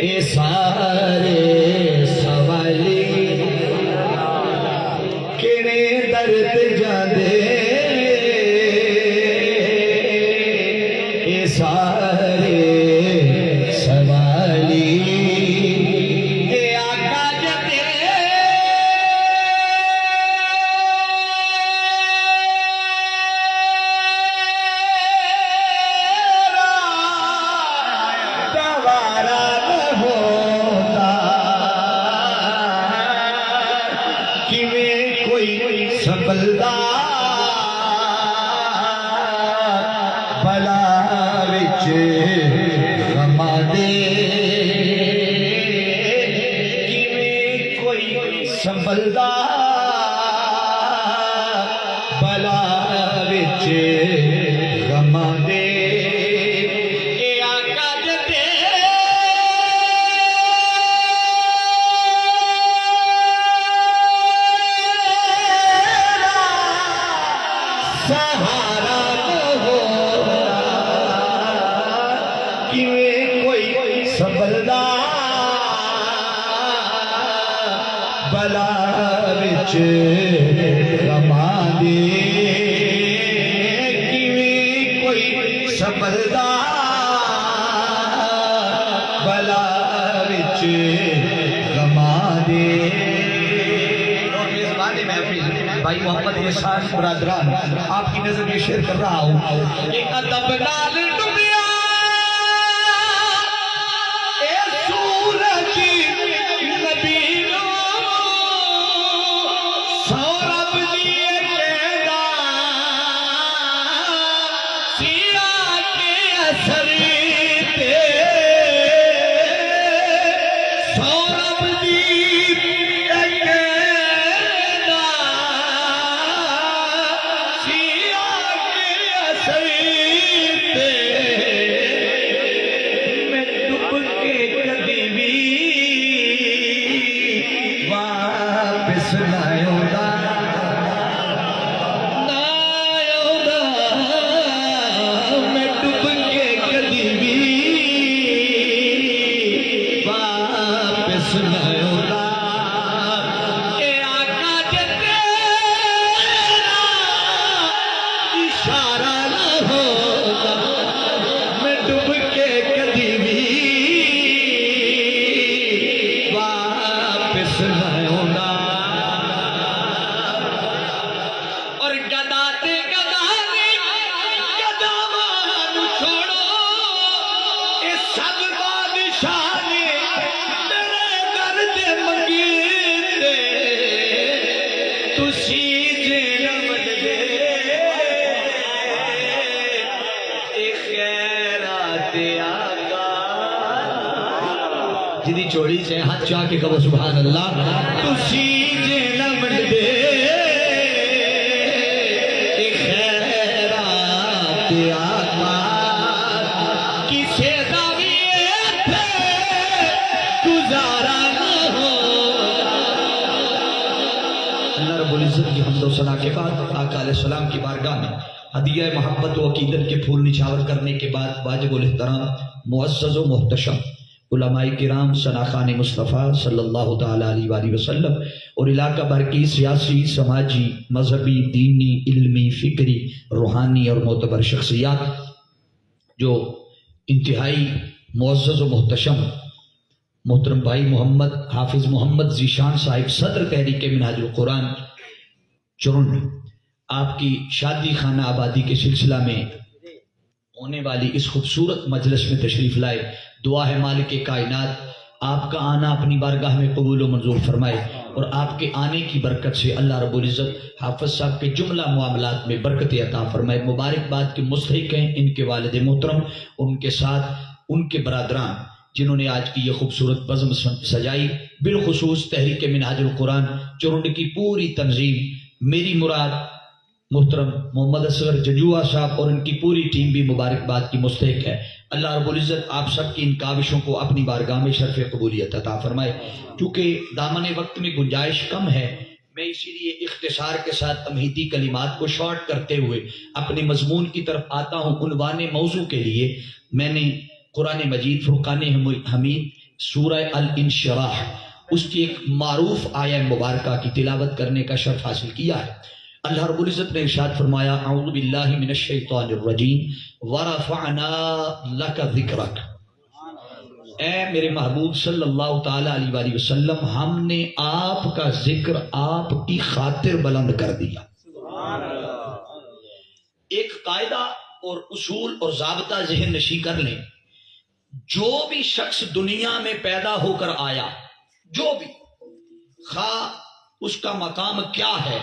اے سارے سوالی کیڑے درد جاندے اے سارے سوالی اے آقا جتے دوارا نہ ہوتا کیویں کوئی سنبھلدا بلا وچ غماں دے کیویں کوئی سنبھلدا بلا وچ غماں دے اے آقا جتے سہارا نہ ہوتا کیویں کوئی سنبھلدا بلا وچ غماں دے کیویں کوئی سنبھلدا بلا وچ غماں دے اور میزبان محفل بھائی محمد احسان برادران آپ کی نظر میں شیئر کر رہا ہوں ایک ادب نال ڈبیا اے سورج نبی نو سورب دیے کہدا سیا کے اثر تے سورب دیے کہدا سیا کے اثر تے میں ڈب کے کدی بھی واپس نہ آؤندا میں ڈب کے کدی بھی واپس نہ آؤندا اے آقا جتے اشارہ نہ ہوتا میں ڈب کے کدی بھی واپس نہ آؤندا اور گدا تے گدا نے گداواں نوں چھوڑو اے سب بادشاہ نے میرے در تے منگیتے تسی جے نہ منگدے اے خیرات آقا جدی چوڑی سے ہاتھ چاہ کے کہو سبحان اللہ تسی جے نہ منگدے اے خیرات آقا کسے دا بھی ایتھے گزارا نہ ہو اللہ رب العزت کی حمد و ثنا کے بعد آقا علیہ السلام کی بارگاہ میں ہدیہ محبت و عقیدت کے پھول نچھاور کرنے کے بعد واجب الاحترام معزز و محتشم علماء کرام ثناخان مصطفیٰ صلی اللہ تعالیٰ علیہ وآلہ وسلم اور علاقہ بھر کی سیاسی سماجی مذہبی دینی علمی فکری روحانی اور معتبر شخصیات جو انتہائی معزز و محتشم محترم بھائی محمد حافظ محمد ذیشان صاحب صدر تحریک منہاج القرآن چرن آپ کی شادی خانہ آبادی کے سلسلہ میں ہونے والی اس خوبصورت مجلس میں تشریف لائے دعا ہے مالک کائنات آپ کا آنا اپنی بارگاہ میں قبول و منظور فرمائے اور آپ کے آنے کی برکت سے اللہ رب العزت حافظ صاحب کے جملہ معاملات میں برکت عطا فرمائے مبارکباد کے مستحق ہیں ان کے والد محترم ان کے ساتھ ان کے برادران جنہوں نے آج کی یہ خوبصورت بزم سجائی بالخصوص تحریک منہاج القرآن چرنڈ کی پوری تنظیم میری مراد محترم محمد اصغر ججوہ صاحب اور ان کی پوری ٹیم بھی مبارکباد کی مستحق ہے اللہ رب العزت آپ سب کی ان کاوشوں کو اپنی بارگاہ میں شرف قبولیت عطا فرمائے چونکہ دامن وقت میں گنجائش کم ہے میں اسی لیے اختصار کے ساتھ تمہیدی کلمات کو شارٹ کرتے ہوئے اپنے مضمون کی طرف آتا ہوں عنوان موضوع کے لیے میں نے قرآن مجید فرقان حمید سورہ الانشراح اس کی ایک معروف آیہ مبارکہ کی تلاوت کرنے کا شرف حاصل کیا ہے۔ اللہ رب العزت نے ارشاد فرمایا اعوذ باللہ من الشیطان الرجیم ورفعنا لک ذکرک، اے میرے محبوب صلی اللہ تعالی علیہ وآلہ وسلم ہم نے آپ کا ذکر آپ کی خاطر بلند کر دیا۔ ایک قاعدہ اور اصول اور ضابطہ ذہن نشی کر لیں، جو بھی شخص دنیا میں پیدا ہو کر آیا، جو بھی، خواہ اس کا مقام کیا ہے،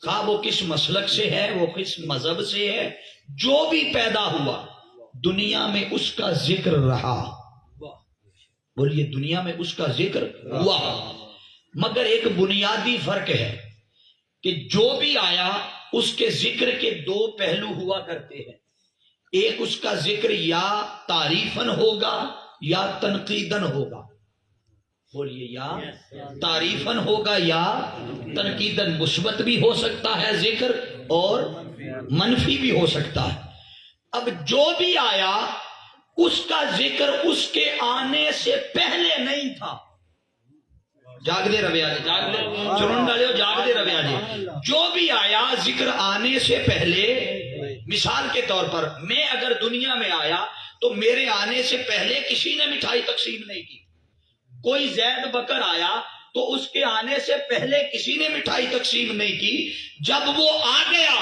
خواہ وہ کس مسلک سے ہے، وہ کس مذہب سے ہے، جو بھی پیدا ہوا دنیا میں اس کا ذکر رہا۔ بولیے دنیا میں اس کا ذکر ہوا، مگر ایک بنیادی فرق ہے کہ جو بھی آیا اس کے ذکر کے دو پہلو ہوا کرتے ہیں، ایک اس کا ذکر یا تعریفاً ہوگا یا تنقیداً ہوگا۔ بولیے یا تعریفاً ہوگا یا تنقیداً، مثبت بھی ہو سکتا ہے ذکر اور منفی بھی ہو سکتا ہے۔ اب جو بھی آیا اس کا ذکر اس کے آنے سے پہلے نہیں تھا۔ جاگ دے رویا جی، جاگ دے چرن ڈالے ہو، جاگ دے رویا جی۔ جو بھی آیا ذکر آنے سے پہلے، مثال کے طور پر میں اگر دنیا میں آیا تو میرے آنے سے پہلے کسی نے مٹھائی تقسیم نہیں کی۔ کوئی زید بکر آیا تو اس کے آنے سے پہلے کسی نے مٹھائی تقسیم نہیں کی۔ جب وہ آ گیا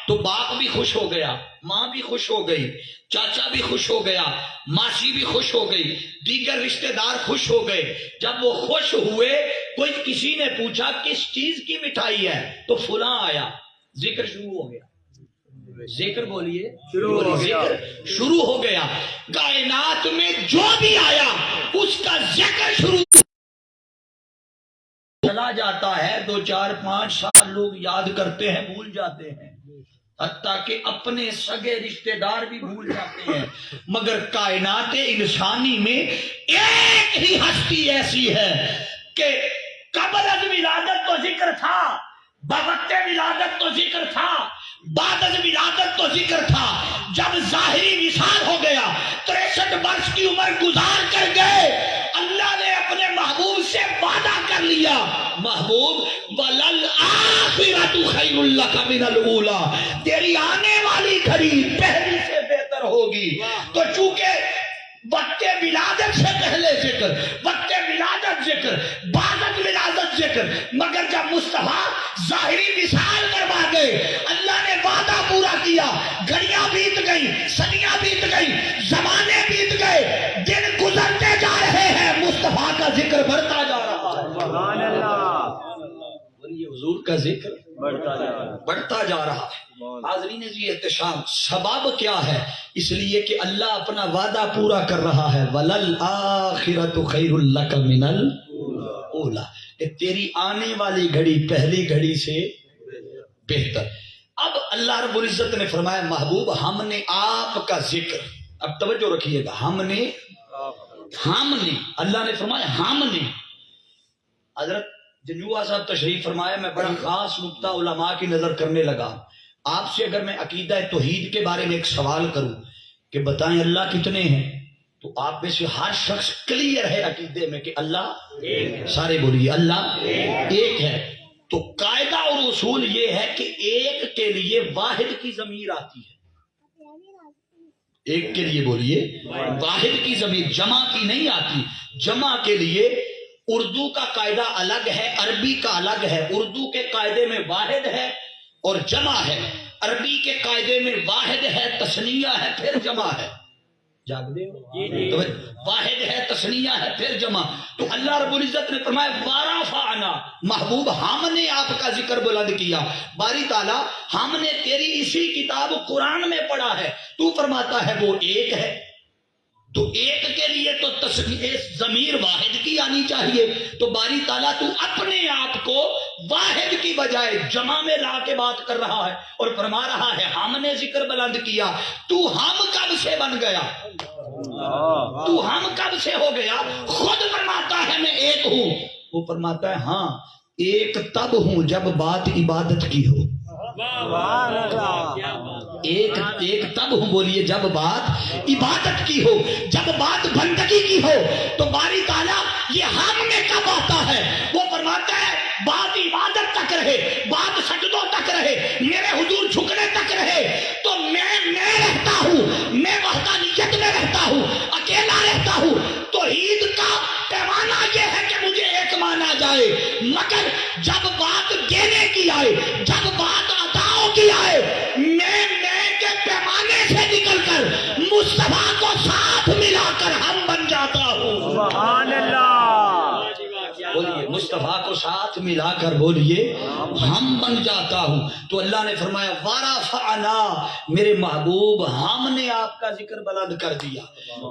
تو باپ بھی خوش ہو گیا، ماں بھی خوش ہو گئی، چاچا بھی خوش ہو گیا، ماسی بھی خوش ہو گئی، دیگر رشتہ دار خوش ہو گئے۔ جب وہ خوش ہوئے، کوئی کسی نے پوچھا کس چیز کی مٹھائی ہے تو فلاں آیا، ذکر شروع ہو گیا۔ ذکر بولیے ذکر شروع ہو گیا۔ کائنات میں جو بھی آیا اس کا ذکر شروع چلا جاتا ہے، 2 4 5 سال لوگ یاد کرتے ہیں، بھول جاتے ہیں، حتیٰ کہ اپنے سگے رشتہ دار بھی بھول جاتے ہیں، مگر کائنات انسانی میں ایک ہی ہستی ایسی ہے کہ قبل از ولادت تو ذکر تھا، بوقت ولادت تو ذکر تھا، بعد از ولادت تو ذکر تھا، جب ظاہری وصال ہو گیا 63 برس کی عمر گزار کر گئے، اللہ نے اپنے محبوب سے وعدہ کر لیا، محبوب وَلَلْآخِرَةُ خَيْرٌ لَكَ مِنَ الْأُولَىٰ، تیری آنے والی گھڑی پہلی سے بہتر ہوگی۔ تو چونکہ وقت ولادت سے پہلے ذکر، وقت ولادت ذکر، بعد ولادت ذکر، مگر جب مصطفیٰ ظاہری وصال کروا گئے، اللہ نے وعدہ پورا کیا، گھڑیاں بیت گئیں، صدیاں بیت گئیں، زمانے بیت گئے، دن گزرتے جا رہے ہیں، مصطفیٰ کا ذکر بڑھتا جا رہا ہے۔ سبحان اللہ، یہ حضور کا ذکر بڑھتا جا رہا ہے۔ حاضرین جی احتشام، سبب کیا ہے؟ اس لیے کہ اللہ اپنا وعدہ پورا کر رہا ہے، وَلَلْآخِرَةُ خَيْرٌ لَكَ مِنَ الْأُولَىٰ، کہ تیری آنے والی گھڑی پہلی گھڑی سے بہتر۔ اب اللہ رب العزت نے فرمایا محبوب ہم نے آپ کا ذکر، اب توجہ رکھیے گا، ہم نے اللہ نے فرمایا ہم نے۔ حضرت جنجوعہ صاحب تشریف فرمایا، میں بڑا خاص نقطہ علماء کی نظر کرنے لگا۔ آپ سے اگر میں عقیدہ توحید کے بارے میں ایک سوال کروں کہ بتائیں اللہ کتنے ہیں، تو آپ میں سے ہر شخص کلیئر ہے عقیدے میں کہ اللہ ایک ہے۔ سارے بولیے اللہ ایک ہے۔ تو قاعدہ اور اصول یہ ہے کہ ایک کے لیے واحد کی ضمیر آتی ہے، ایک کے لیے بولیے واحد کی ضمیر، جمع کی نہیں آتی۔ جمع کے لیے اردو کا قاعدہ الگ ہے، عربی کا الگ ہے۔ اردو کے قاعدے میں واحد ہے اور جمع ہے، عربی کے قاعدے میں واحد ہے، تثنیہ ہے، پھر جمع ہے۔ جاگ دے تو واحد ہے، تثنیہ ہے، پھر جمع۔ تو اللہ رب العزت نے فرمایا وَرَفَعْنَا، محبوب ہم نے آپ کا ذکر بلند کیا۔ باری تعالیٰ ہم نے تیری اسی کتاب قرآن میں پڑھا ہے، تو فرماتا ہے وہ ایک ہے، تو ایک کے لیے تو ضمیر واحد کی آنی چاہیے۔ تو باری تعالیٰ تو اپنے آپ کو واحد کی بجائے جمع میں لا کے بات کر رہا ہے اور فرما رہا ہے ہم نے ذکر بلند کیا۔ تو ہم کب سے بن گیا؟ تو ہم کب سے ہو گیا؟ خود فرماتا ہے میں ایک ہوں، وہ فرماتا ہے ہاں ایک تب ہوں جب بات عبادت کی ہو۔ ایک تب ہوں بولیے جب بات عبادت کی ہو، جب بات بندگی کی ہو تو باری تعالیٰ یہ ہم میں کب آتا ہے؟ وہ فرماتا ہے بات عبادت تک رہے، بات سجدوں تک رہے، میرے حضور جھکنے تک رہے تو میں رہتا ہوں، میں وحدانیت میں رہتا ہوں، اکیلا رہتا ہوں۔ توحید کا پیمانہ یہ ہے کہ مجھے ایک مانا جائے، مگر جب بات دینے کی آئے، جب بات عطاؤں کی آئے، میں کے پیمانے سے نکل کر مصطفیٰ کو ساتھ ملا کر ہم بن جاتا ہوں۔ سبحان اللہ، بولیے مصطفیٰ کو ساتھ ملا کر بولیے ہم بن جاتا ہوں۔ تو اللہ نے فرمایا ورفعنا، میرے محبوب ہم نے آپ کا ذکر بلند کر دیا۔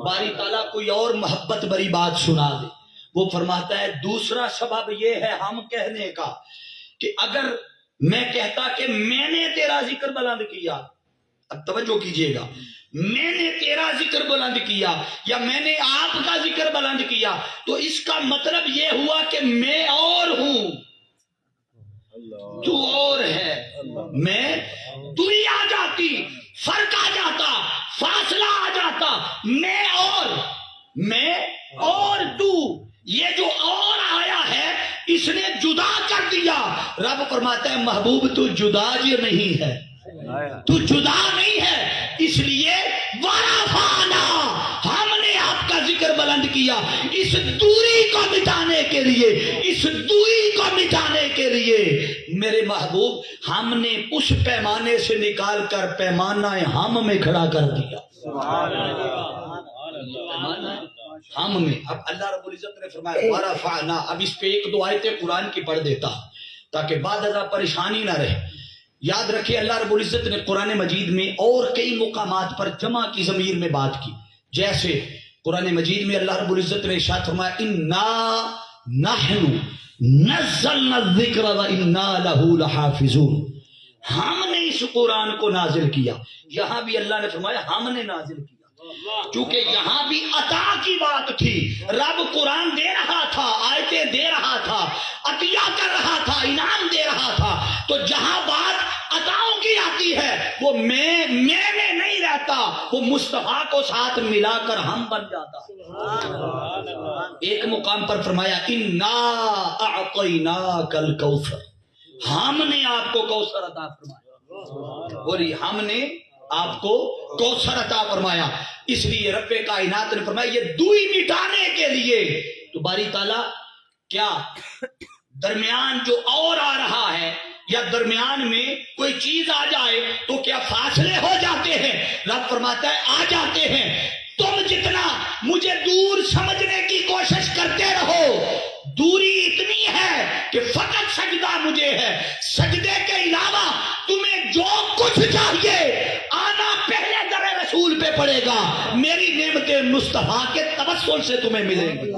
باری تعالیٰ کوئی اور محبت بری بات سنا دے، وہ فرماتا ہے دوسرا سبب یہ ہے ہم کہنے کا کہ اگر میں کہتا کہ میں نے تیرا ذکر بلند کیا، اب توجہ کیجئے گا، میں نے تیرا ذکر بلند کیا یا میں نے آپ کا ذکر بلند کیا تو اس کا مطلب یہ ہوا کہ میں اور ہوں، تو اور ہے۔ میں دوری آ جاتی، فرق آ جاتا، فاصلہ آ جاتا، میں اور تو، یہ جو اور آیا ہے اس نے جدا کر دیا۔ رب فرماتا ہے محبوب تو جدا جو نہیں ہے، تو جدا نہیں ہے، اس لیے ورفعنا، ہم نے آپ کا ذکر بلند کیا اس دوری کو مٹانے کے لیے، اس دوری کو مٹانے کے لیے میرے محبوب ہم نے اس پیمانے سے نکال کر پیمانہ ہم میں کھڑا کر دیا۔ ہم میں، اب اللہ رب العزت نے فرمایا ورفعنا، اب اس پہ ایک دو آیتیں قرآن کی پڑھ دیتا تاکہ بعد ازاں پریشانی نہ رہے۔ یاد رکھیں اللہ رب العزت نے قرآن مجید میں اور کئی مقامات پر جمع کی ضمیر میں بات کی، جیسے قرآن مجید میں اللہ رب العزت نے ارشاد فرمایا انا نحن نزلنا الذکر وانا لہ لحافظون، ہم نے اس قرآن کو نازل کیا۔ یہاں بھی اللہ نے فرمایا ہم نے نازل کیا، کیونکہ یہاں بھی عطا کی بات تھی، رب قرآن دے رہا تھا، آیتیں دے رہا تھا، عطیہ کر رہا تھا، انعام دے رہا تھا، تو جہاں بات عطاؤں کی آتی ہے وہ میں نہیں رہتا، وہ مصطفیٰ کو ساتھ ملا کر ہم بن جاتا۔ ایک مقام پر فرمایا انا اعطیناک الکوثر، ہم نے آپ کو کوثر عطا فرمایا، بولی ہم نے آپ کو کوثر عطا فرمایا۔ اس لیے رب کائنات نے فرمایا یہ دوئی مٹانے کے لیے، تو باری تعالیٰ کیا درمیان جو اور آ رہا ہے یا درمیان میں کوئی چیز آ جائے تو کیا فاصلے ہو جاتے ہیں؟ رب فرماتا ہے آ جاتے ہیں، تم جتنا مجھے دور سمجھنے کی کوشش کرتے رہو، دوری اتنی ہے کہ فقط سجدہ مجھے ہے، سجدے کے علاوہ تمہیں جو کچھ چاہیے آنا پہلے در رسول پہ پڑے گا، میری نعمت مصطفیٰ کے توسل سے تمہیں ملیں گی۔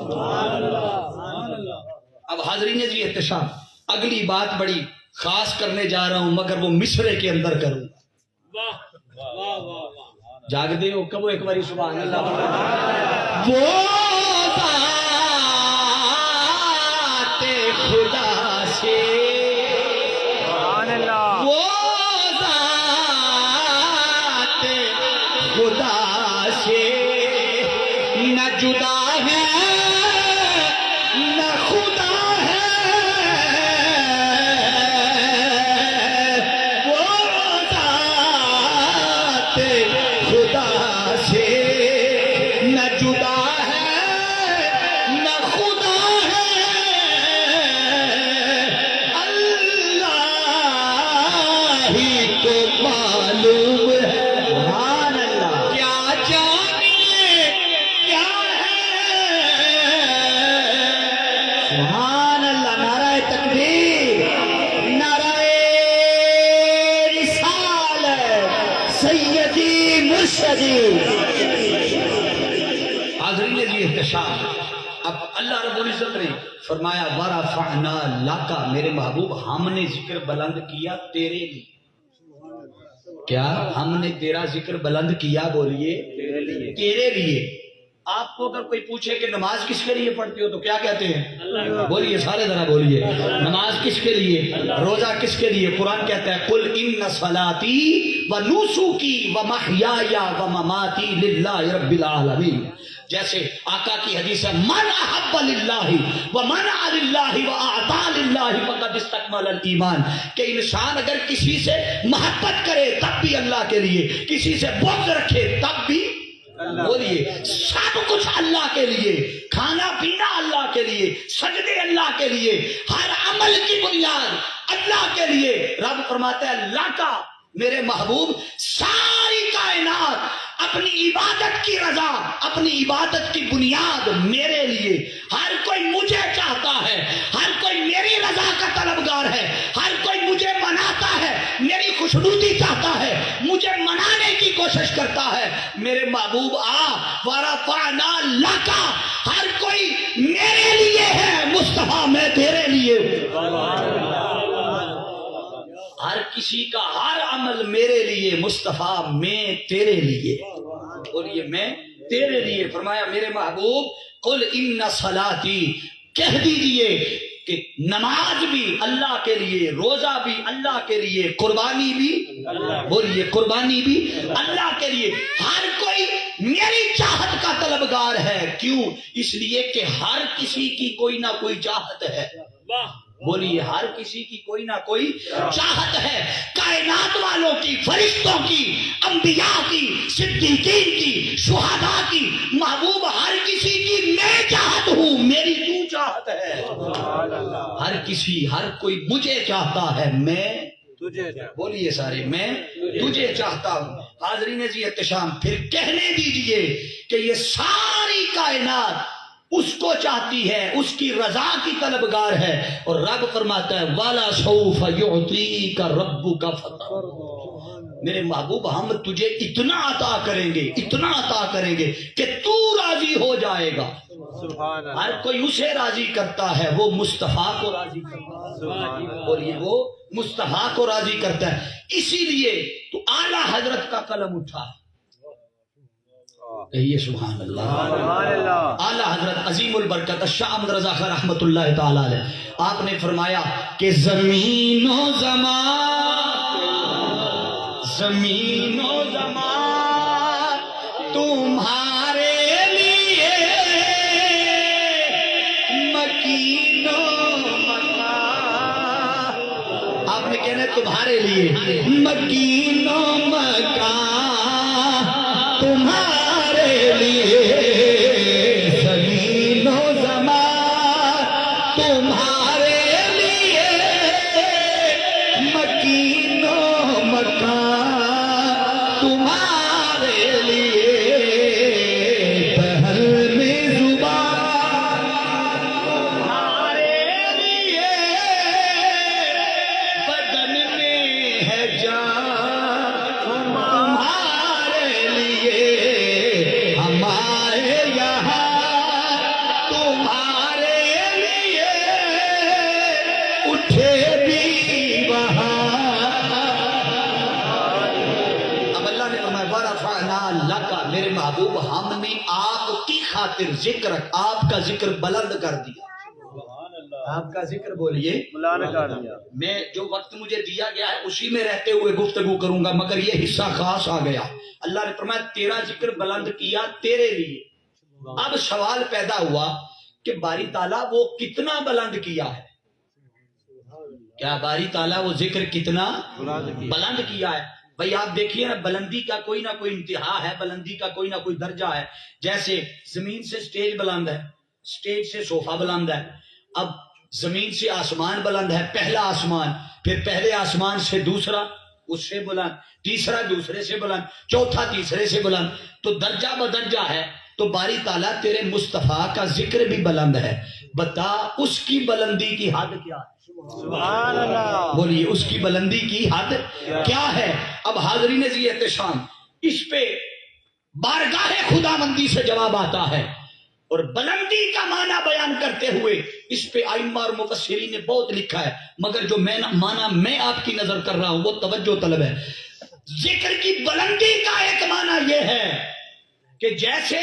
اب حاضرین جی احتشام، اگلی بات بڑی خاص کرنے جا رہا ہوں مگر وہ مصرے کے اندر کروں، جاگ دے ہو کب ایک باری سبحان اللہ۔ وہ ذات خدا سے، سبحان اللہ، وہ ذات خدا سے نہ جدا ہے نہ خدا ہے، وہ ذات خدا سے نہ جدا ہے نہ خدا ہے، اللہ ہی کو معلوم ہے، سبحان اللہ، کیا جانیے کیا ہے، سبحان اللہ، نعرہ تکبیر، نعرہ رسالت، سیدی مرشدی۔ حاضرین جی احتشام، اب اللہ رب العزت نے فرمایا ورفعنا لک، میرے محبوب ہم نے ذکر بلند کیا تیرے لیے، کیا ہم نے تیرا ذکر بلند کیا، بولیے تیرے لیے۔ آپ کو اگر کوئی پوچھے کہ نماز کس کے لیے پڑھتے ہو تو کیا کہتے ہیں؟ بولیے سارے ذرا بولیے، نماز کس کے لیے، روزہ کس کے لیے؟ قرآن کہتا ہے قل ان صلاتی و نسکی و محیای و مماتی للہ رب العالمین. جیسے آقا کی حدیث ہے من احب للہ و منع للہ و اعطا للہ فقد استکمل الایمان، کہ انسان اگر کسی سے محبت کرے تب بھی اللہ کے لیے، کسی سے بغض رکھے تب بھی، بولیے سب کچھ اللہ کے لیے، کھانا پینا اللہ کے لیے، سجدے اللہ کے لیے، ہر عمل کی بنیاد اللہ کے لیے. رب فرماتا ہے اللہ کا میرے محبوب ساری کائنات اپنی عبادت کی رضا، اپنی عبادت کی بنیاد میرے لیے. ہر کوئی مجھے چاہتا ہے، ہر کوئی میری رضا کا طلبگار ہے، ہر کوئی مجھے مناتا ہے، میری خوشنودی چاہتا ہے، مجھے منانے کی کوشش کرتا ہے. میرے محبوب ورفعنا لک، ہر کوئی میرے لیے ہے، مصطفیٰ میں تیرے لیے ہوں. ہر کسی کا ہر عمل میرے لیے، مصطفیٰ میں تیرے لیے، اور یہ میں تیرے لیے. فرمایا میرے محبوب قل ان صلاتی، کہہ دیجئے کہ نماز بھی اللہ کے لیے، روزہ بھی اللہ کے لیے، قربانی بھی، بولیے قربانی بھی اللہ کے لیے. ہر کوئی میری چاہت کا طلبگار ہے. کیوں؟ اس لیے کہ ہر کسی کی کوئی نہ کوئی چاہت ہے. بولیے ہر کسی کی کوئی نہ کوئی چاہت ہے، کائنات والوں کی، فرشتوں کی، انبیاء کی، صدیقین کی، شہداء کی. محبوب ہر کسی کی میں چاہت ہوں، میری تو چاہت ہے. ہر کسی، ہر کوئی مجھے چاہتا ہے، میں تجھے، بولیے سارے میں تجھے چاہتا ہوں. حاضرین جی احتشام، پھر کہنے دیجئے کہ یہ ساری کائنات اس کو چاہتی ہے، اس کی رضا کی طلبگار ہے. اور رب فرماتا ہے وَلَا سَوْفَ يُعْطِيكَ رَبُّكَ فَتَرْضَىٰ، میرے محبوب ہم تجھے اتنا عطا کریں گے، اتنا عطا کریں گے کہ تو راضی ہو جائے گا. ہر کوئی اسے راضی کرتا ہے، وہ مصطفیٰ کو راضی کرتا ہے، اور یہ وہ مصطفیٰ کو راضی کرتا ہے. اسی لیے تو اعلیٰ حضرت کا قلم اٹھا، کہیے سبحان اللہ. اعلیٰ حضرت عظیم البرکت شاہ احمد رضا خان رحمت اللہ تعالی علیہ، آپ نے فرمایا کہ زمین و زمان، زمین و زمان تمہارے لیے، مکین و مکان، آپ نے کہنا تمہارے لیے، مکین و مکان تمہارے لیے، زمین و زمان تمہارے لیے، مکین و مکان تمہارے لیے، پہل میں زبان تمہارے لیے، بدن میں ہے جان تمہارے لیے، ہمارے یہاں تمہارے لیے، اٹھے بھی وہاں. اب اللہ نے فرمایا وَرَفَعْنَا لَكَ، میرے محبوب ہم نے آپ کی خاطر ذکر، آپ کا ذکر بلند کر دیا. آپ کا ذکر بولیے بلند کر دیا. میں جو وقت مجھے دیا گیا ہے اسی میں رہتے ہوئے گفتگو کروں گا، مگر یہ حصہ خاص آ گیا. اللہ نے فرمایا تیرا ذکر بلند کیا تیرے لیے. اب سوال پیدا ہوا کہ باری تعالیٰ وہ کتنا بلند کیا ہے؟ کیا باری تعالیٰ وہ ذکر کتنا بلند کیا ہے؟ بھئی آپ دیکھیے نا، بلندی کا کوئی نہ کوئی انتہا ہے، بلندی کا کوئی نہ کوئی درجہ ہے. جیسے زمین سے سٹیج بلند ہے، سٹیج سے صوفہ بلند ہے، اب زمین سے آسمان بلند ہے، پہلا آسمان، پھر پہلے آسمان سے دوسرا، اس سے بلند، تیسرا دوسرے سے بلند، چوتھا تیسرے سے بلند، تو درجہ بدرجہ ہے. تو باری تعالیٰ تیرے مصطفیٰ کا ذکر بھی بلند ہے. بتا اس کی بلندی کی حد کیا ہے؟ سبحان اللہ. بولیے اس کی بلندی کی حد کیا ہے؟ اب حاضرین ذی احتشام، اس پہ بارگاہ خداوندی سے جواب آتا ہے، اور بلندی کا معنی بیان کرتے ہوئے اس پہ ائمہ اور مفسرین نے بہت لکھا ہے، مگر جو معنی میں آپ کی نظر کر رہا ہوں وہ توجہ طلب ہے. ذکر کی بلندی کا ایک معنی یہ ہے کہ جیسے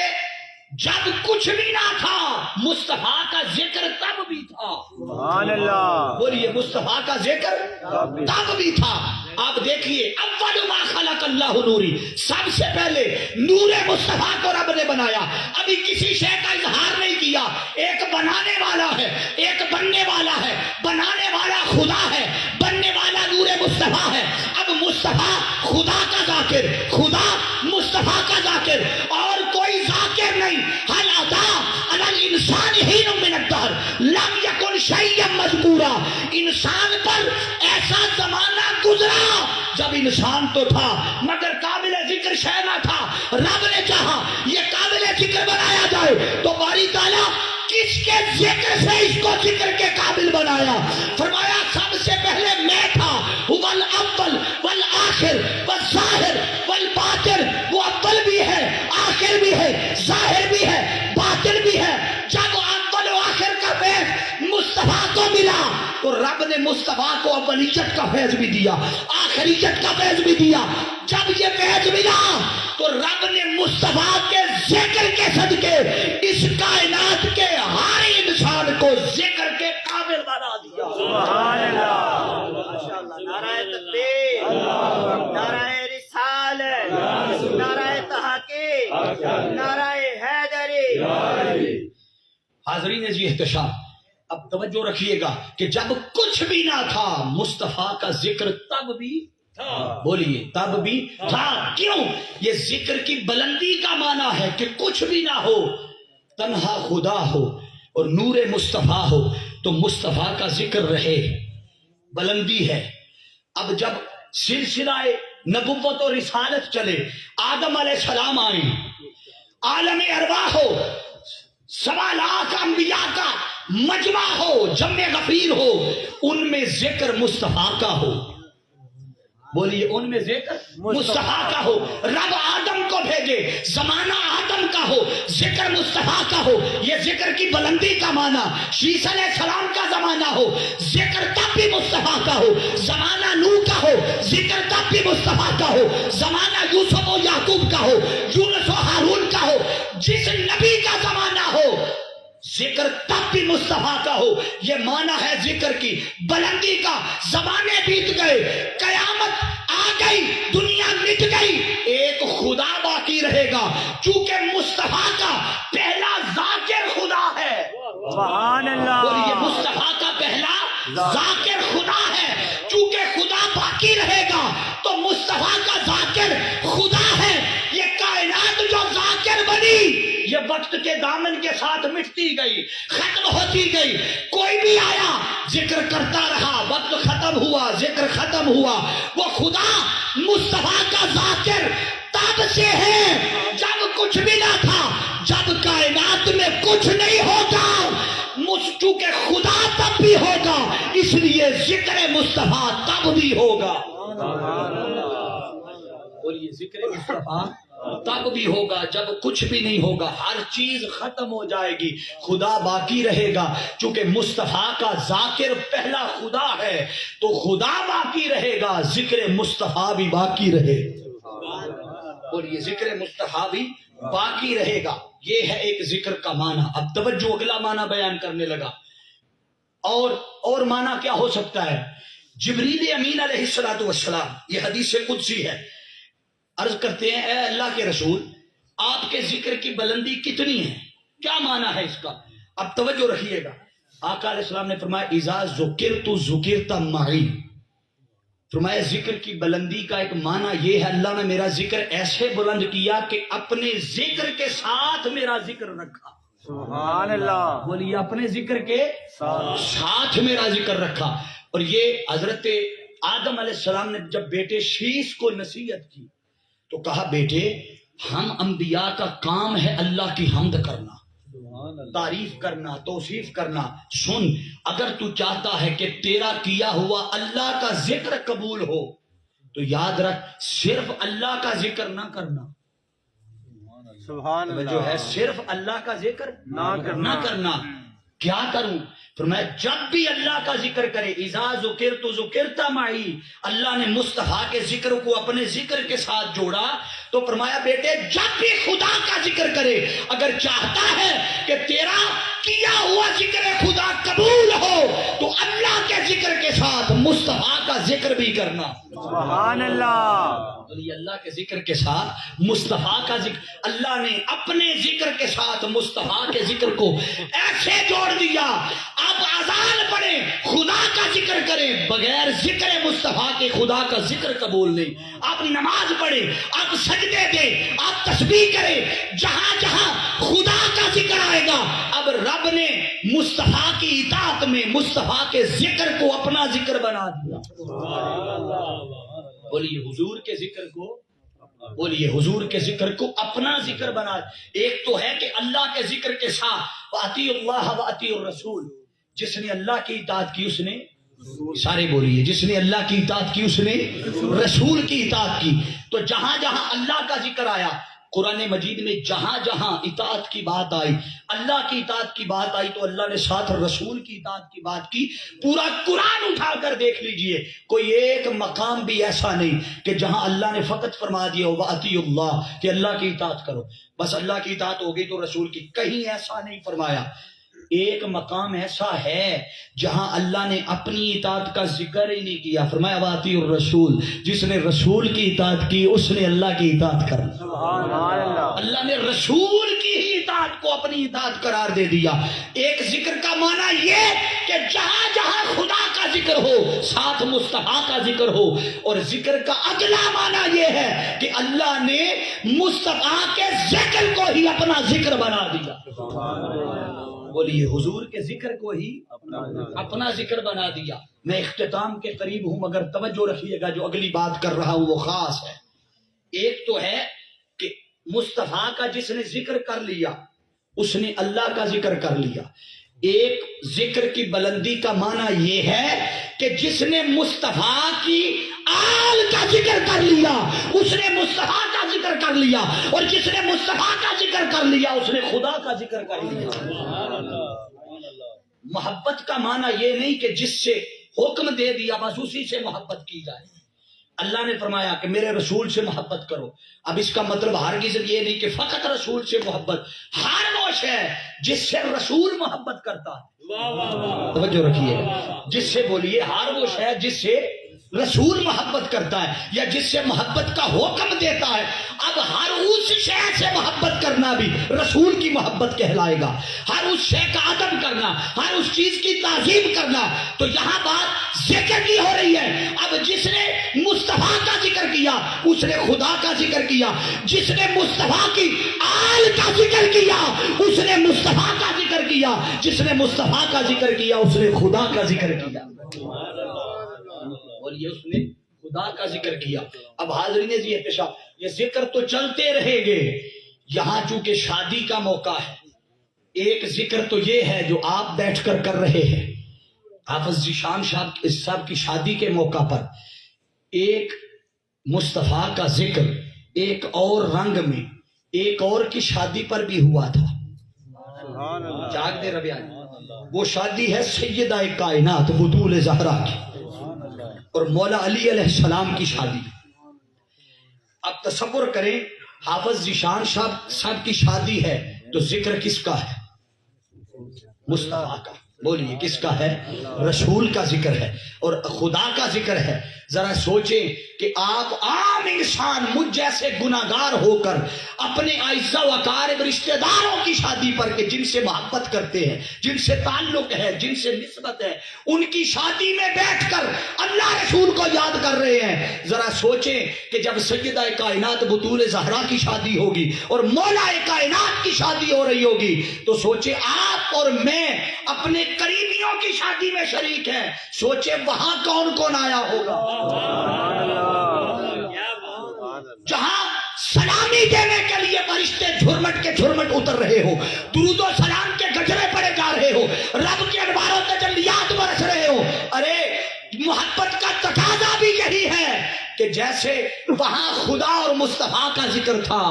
جب کچھ بھی نہ تھا مصطفیٰ کا ذکر تب بھی تھا. سبحان اللہ. بولیے مصطفیٰ کا ذکر تب بھی تھا. آپ دیکھیے اول ما خلق اللہ نوری، سب سے پہلے نور مصطفیٰ کو رب نے بنایا. ابھی کسی شے کا اظہار نہیں کیا. ایک بنانے والا ہے، ایک بننے والا ہے. بنانے والا خدا ہے، بننے والا نور مصطفیٰ ہے. اب مصطفیٰ خدا کا ذاکر، خدا مصطفیٰ کا ذاکر، اور کوئی ذاکر نہیں. حل اتا علی الانسان حین من الدہر لم یکن شیئا مذکورا. انسان پر ایسا زمانہ گزرا جب انسان تو تھا مگر قابل ذکر شے نہ تھا. رب نے چاہا یہ قابل ذکر بنایا جائے تو باری تعالیٰ کس کے ذکر سے اس کو ذکر کے قابل بنایا. فرمایا سب سے پہلے میں تھا، والاول والآخر والظاہر والباطن. وہ اول بھی ہے، آخر بھی ہے، ظاہر بھی ہے، باطن بھی ہے. جب اول و آخر کا فیض مصطفیٰ کو ملا تو رب نے مصطفیٰ کو اولیت کا فیض بھی دیا، آخریت کا فیض بھی دیا. جب یہ فیض ملا تو رب نے مصطفیٰ کے ذکر کے صدقے اس کائنات کے ہر انسان کو ذکر کے قابل بنا دیا. سبحان اللہ. ماشاءاللہ. نعرہ تکبیر، نعرہ رسالت، نعرہ تحقیق، نعرہ حیدری. حاضرین جی احتشام، اب توجہ رکھیے گا کہ جب کچھ بھی نہ تھا مصطفیٰ کا ذکر تب بھی تھا. بولیے تب بھی تھا. کیوں؟ یہ ذکر کی بلندی کا معنی ہے کہ کچھ بھی نہ ہو، تنہا خدا ہو اور نور مصطفیٰ ہو تو مصطفیٰ کا ذکر رہے، بلندی ہے. اب جب سلسلہ نبوت و رسالت چلے، آدم علیہ السلام آئیں، عالم ارواح ہو، 1.25 لاکھ انبیاء کا مجمع ہو، جمع غفیر ہو، ان میں ذکر مصطفیٰ کا ہو. بولیے ان میں ذکر مصطفیٰ کا ہو. رب آدم کو بھیجے، زمانہ آدم کا ہو، ذکر مصطفیٰ کا ہو. یہ ذکر کی بلندی کا معنی. شیس علیہ السلام کا زمانہ ہو، ذکر تب بھی مصطفیٰ کا ہو. زمانہ نوح کا ہو، ذکر تب بھی مصطفیٰ کا ہو. زمانہ یوسف و یعقوب کا ہو، یونس و ہارون کا ہو. جس نبی کا زمانہ ہو ذکر تب بھی مصطفیٰ کا ہو. یہ معنی ہے ذکر کی بلندی کا. زمانے بیت گئے، قیامت آ گئی، دنیا مٹ گئی، ایک خدا باقی رہے گا چونکہ مصطفیٰ کا پہلا ذاکر خدا ہے. سبحان اللہ. اور یہ مصطفیٰ کا پہلا ذاکر خدا ہے. چونکہ خدا باقی رہے گا تو مصطفیٰ کا ذاکر خدا ہے. یہ کائنات جو ذاکر بنی یہ وقت کے دامن کے ساتھ مٹتی گئی، ختم ہوتی گئی. کوئی بھی آیا ذکر کرتا رہا، وقت ختم ہوا، ذکر ختم ہوا. وہ خدا مصطفیٰ کا ذاکر تب سے ہے جب کچھ بھی نہ تھا، جب کائنات میں کچھ نہیں ہوگا. چونکہ خدا تب بھی ہوگا اس لیے ذکر مصطفیٰ تب بھی ہوگا. اور یہ ذکر مصطفیٰ تب بھی ہوگا جب کچھ بھی نہیں ہوگا. ہر چیز ختم ہو جائے گی، خدا باقی رہے گا. چونکہ مصطفیٰ کا ذاکر پہلا خدا ہے تو خدا باقی رہے گا، ذکر مصطفیٰ بھی باقی رہے. اور یہ ذکر مصطفیٰ بھی باقی رہے گا. یہ ہے ایک ذکر کا معنی. اب توجہ اگلا معنی بیان کرنے لگا. اور معنی کیا ہو سکتا ہے؟ جبریل امین علیہ السلام، یہ حدیث قدسی ہے، عرض کرتے ہیں اے اللہ کے رسول آپ کے ذکر کی بلندی کتنی ہے، کیا معنی ہے اس کا؟ اب توجہ رکھیے گا. آقا علیہ السلام نے فرمایا اذا ذکرت ذکرت معی. فرمایا ذکر کی بلندی کا ایک معنی یہ ہے اللہ نے میرا ذکر ایسے بلند کیا کہ اپنے ذکر کے ساتھ میرا ذکر رکھا. سبحان اللہ. بولیے اپنے ذکر کے ساتھ میرا ذکر رکھا. اور یہ حضرت آدم علیہ السلام نے جب بیٹے شیس کو نصیحت کی تو کہا بیٹے ہم انبیاء کا کام ہے اللہ کی حمد کرنا، تعریف کرنا، توصیف کرنا. سن اگر تو چاہتا ہے کہ تیرا کیا ہوا اللہ کا ذکر قبول ہو تو یاد رکھ صرف اللہ کا ذکر نہ کرنا. سبحان اللہ. جو ہے صرف اللہ کا ذکر نہ کرنا. کیا کروں؟ فرمایا جب بھی اللہ کا ذکر کرے، اذا ذکرت ذکرت معی، اللہ نے مصطفیٰ کے ذکر کو اپنے ذکر کے ساتھ جوڑا تو فرمایا بیٹے جب بھی خدا کا ذکر کرے، اگر چاہتا ہے کہ تیرا کیا ہوا ذکر خدا قبول ہو تو اللہ کے ذکر کے ساتھ مصطفیٰ کا ذکر بھی کرنا۔ سبحان اللہ، یہ اللہ کے ذکر کے ساتھ مصطفیٰ کا ذکر، اللہ نے اپنے ذکر کے ساتھ مصطفیٰ کے ذکر کو ایسے جوڑ دیا۔ اب اذان پڑھیں خدا کا ذکر کریں، بغیر ذکر مصطفیٰ کے خدا کا ذکر قبول نہیں۔ آپ نماز پڑھیں، آپ سجدے دیں، آپ تسبیح کریں، جہاں جہاں خدا کا ذکر آئے گا اب رب نے مصطفیٰ کی اطاعت میں مصطفیٰ کے ذکر کو اپنا ذکر بنا دیا۔ بولیے حضور کے ذکر کو، بولیے حضور کے ذکر کو اپنا ذکر بنا۔ ایک تو ہے کہ اللہ کے ذکر کے ساتھ وَأَطِیعُوا اللَّهَ وَأَطِیعُوا الرَّسُولَ، جس نے اللہ کی اطاعت کی اس نے، سارے بولیے، جس نے اللہ کی اطاعت کی اس نے رسول کی اطاعت کی۔ تو جہاں جہاں اللہ کا ذکر آیا قرآن مجید میں، جہاں جہاں اطاعت کی بات آئی، اللہ کی اطاعت کی بات آئی تو اللہ نے ساتھ رسول کی اطاعت کی بات کی۔ پورا قرآن اٹھا کر دیکھ لیجئے، کوئی ایک مقام بھی ایسا نہیں کہ جہاں اللہ نے فقط فرما دیا وَأَطِیعُوا اللَّهَ کہ اللہ کی اطاعت کرو، بس اللہ کی اطاعت ہو گئی تو رسول کی، کہیں ایسا نہیں فرمایا۔ ایک مقام ایسا ہے جہاں اللہ نے اپنی اطاعت کا ذکر ہی نہیں کیا، فرمایا وَأَطِیعُوا الرَّسُولَ، جس نے رسول کی اطاعت کی اس نے اللہ کی اطاعت کر لی۔ سبحان اللہ، اللہ نے رسول کی ہی اطاعت کو اپنی اطاعت قرار دے دیا۔ ایک ذکر کا معنی یہ کہ جہاں جہاں خدا کا ذکر ہو ساتھ مصطفیٰ کا ذکر ہو، اور ذکر کا اگلا معنی یہ ہے کہ اللہ نے مصطفیٰ کے ذکر کو ہی اپنا ذکر بنا دیا۔ بولیے حضور کے ذکر کو ہی اپنا ذکر بنا دیا۔ میں اختتام کے قریب ہوں مگر توجہ رکھیے گا، جو اگلی بات کر رہا ہوں وہ خاص ہے۔ ایک تو ہے کہ مصطفیٰ کا جس نے ذکر کر لیا اس نے اللہ کا ذکر کر لیا۔ ایک ذکر کی بلندی کا معنی یہ ہے کہ جس نے مصطفیٰ کی آل کا ذکر کر لیا اس نے مصطفیٰ کا ذکر کر لیا، اور جس نے مصطفیٰ کا ذکر کر لیا اس نے خدا کا ذکر کر لیا۔ محبت کا معنی یہ نہیں کہ جس سے حکم دے دیا بس اسی سے محبت کی جائے۔ اللہ نے فرمایا کہ میرے رسول سے محبت کرو، اب اس کا مطلب ہرگز یہ نہیں کہ فقط رسول سے محبت، ہر وہ شے جس سے رسول محبت کرتا ہے، توجہ رکھیے، جس سے بولیے ہر وہ شے جس سے رسول محبت کرتا ہے یا جس سے محبت کا حکم دیتا ہے، اب ہر اس شے سے محبت کرنا بھی رسول کی محبت کہلائے گا۔ ہر اس شے کا ادب کرنا، ہر اس چیز کی تعظیم کرنا۔ تو یہاں بات ذکر کی ہو رہی ہے۔ اب جس نے مصطفیٰ کا ذکر کیا اس نے خدا کا ذکر کیا، جس نے مصطفیٰ کی آل کا ذکر کیا اس نے مصطفیٰ کا ذکر کیا، جس نے مصطفیٰ کا ذکر کیا اس نے خدا کا ذکر کیا۔ بولیے اس نے خدا کا ذکر کیا۔ اب حاضرین جی احتشام، یہ ذکر تو چلتے رہے گے، یہاں چونکہ شادی کا موقع ہے، ایک ذکر تو یہ ہے جو آپ بیٹھ کر کر رہے ہیں، حافظ ذیشان صاحب کی شادی کے موقع پر ایک مصطفیٰ کا ذکر ایک اور رنگ میں ایک اور کی شادی پر بھی ہوا تھا۔ جاگ دے ربیع، وہ شادی ہے سیدہ کائنات بطول زہرا کی اور مولا علی علیہ السلام کی شادی۔ اب تصور کریں حافظ ذیشان صاحب کی شادی ہے تو ذکر کس کا ہے؟ مصطفیٰ کا۔ بولیے کس کا ہے؟ رسول کا ذکر ہے اور خدا کا ذکر ہے۔ ذرا سوچیں کہ آپ عام انسان مجھ جیسے گناہگار ہو کر اپنے اعزاء و اقارب رشتہ داروں کی شادی پر کہ جن سے محبت کرتے ہیں، جن سے تعلق ہے، جن سے نسبت ہے، ان کی شادی میں بیٹھ کر اللہ رسول کو یاد کر رہے ہیں۔ ذرا سوچیں کہ جب سیدہ کائنات بطول زہرا کی شادی ہوگی اور مولا کائنات کی شادی ہو رہی ہوگی تو سوچیں آپ اور میں اپنے قریبیوں کی شادی میں شریک ہیں، سوچیں وہاں کون کون آیا ہوگا۔ جہاں سلامی دینے کے لیے فرشتے جھرمٹ کے جھرمٹ اتر رہے ہو، درود و سلام کے گجرے پڑے جا رہے ہو، رب کے انوار و تجلیات برس رہے ہو، ارے محبت کا تقاضا بھی یہی ہے کہ جیسے وہاں خدا اور مصطفیٰ کا ذکر تھا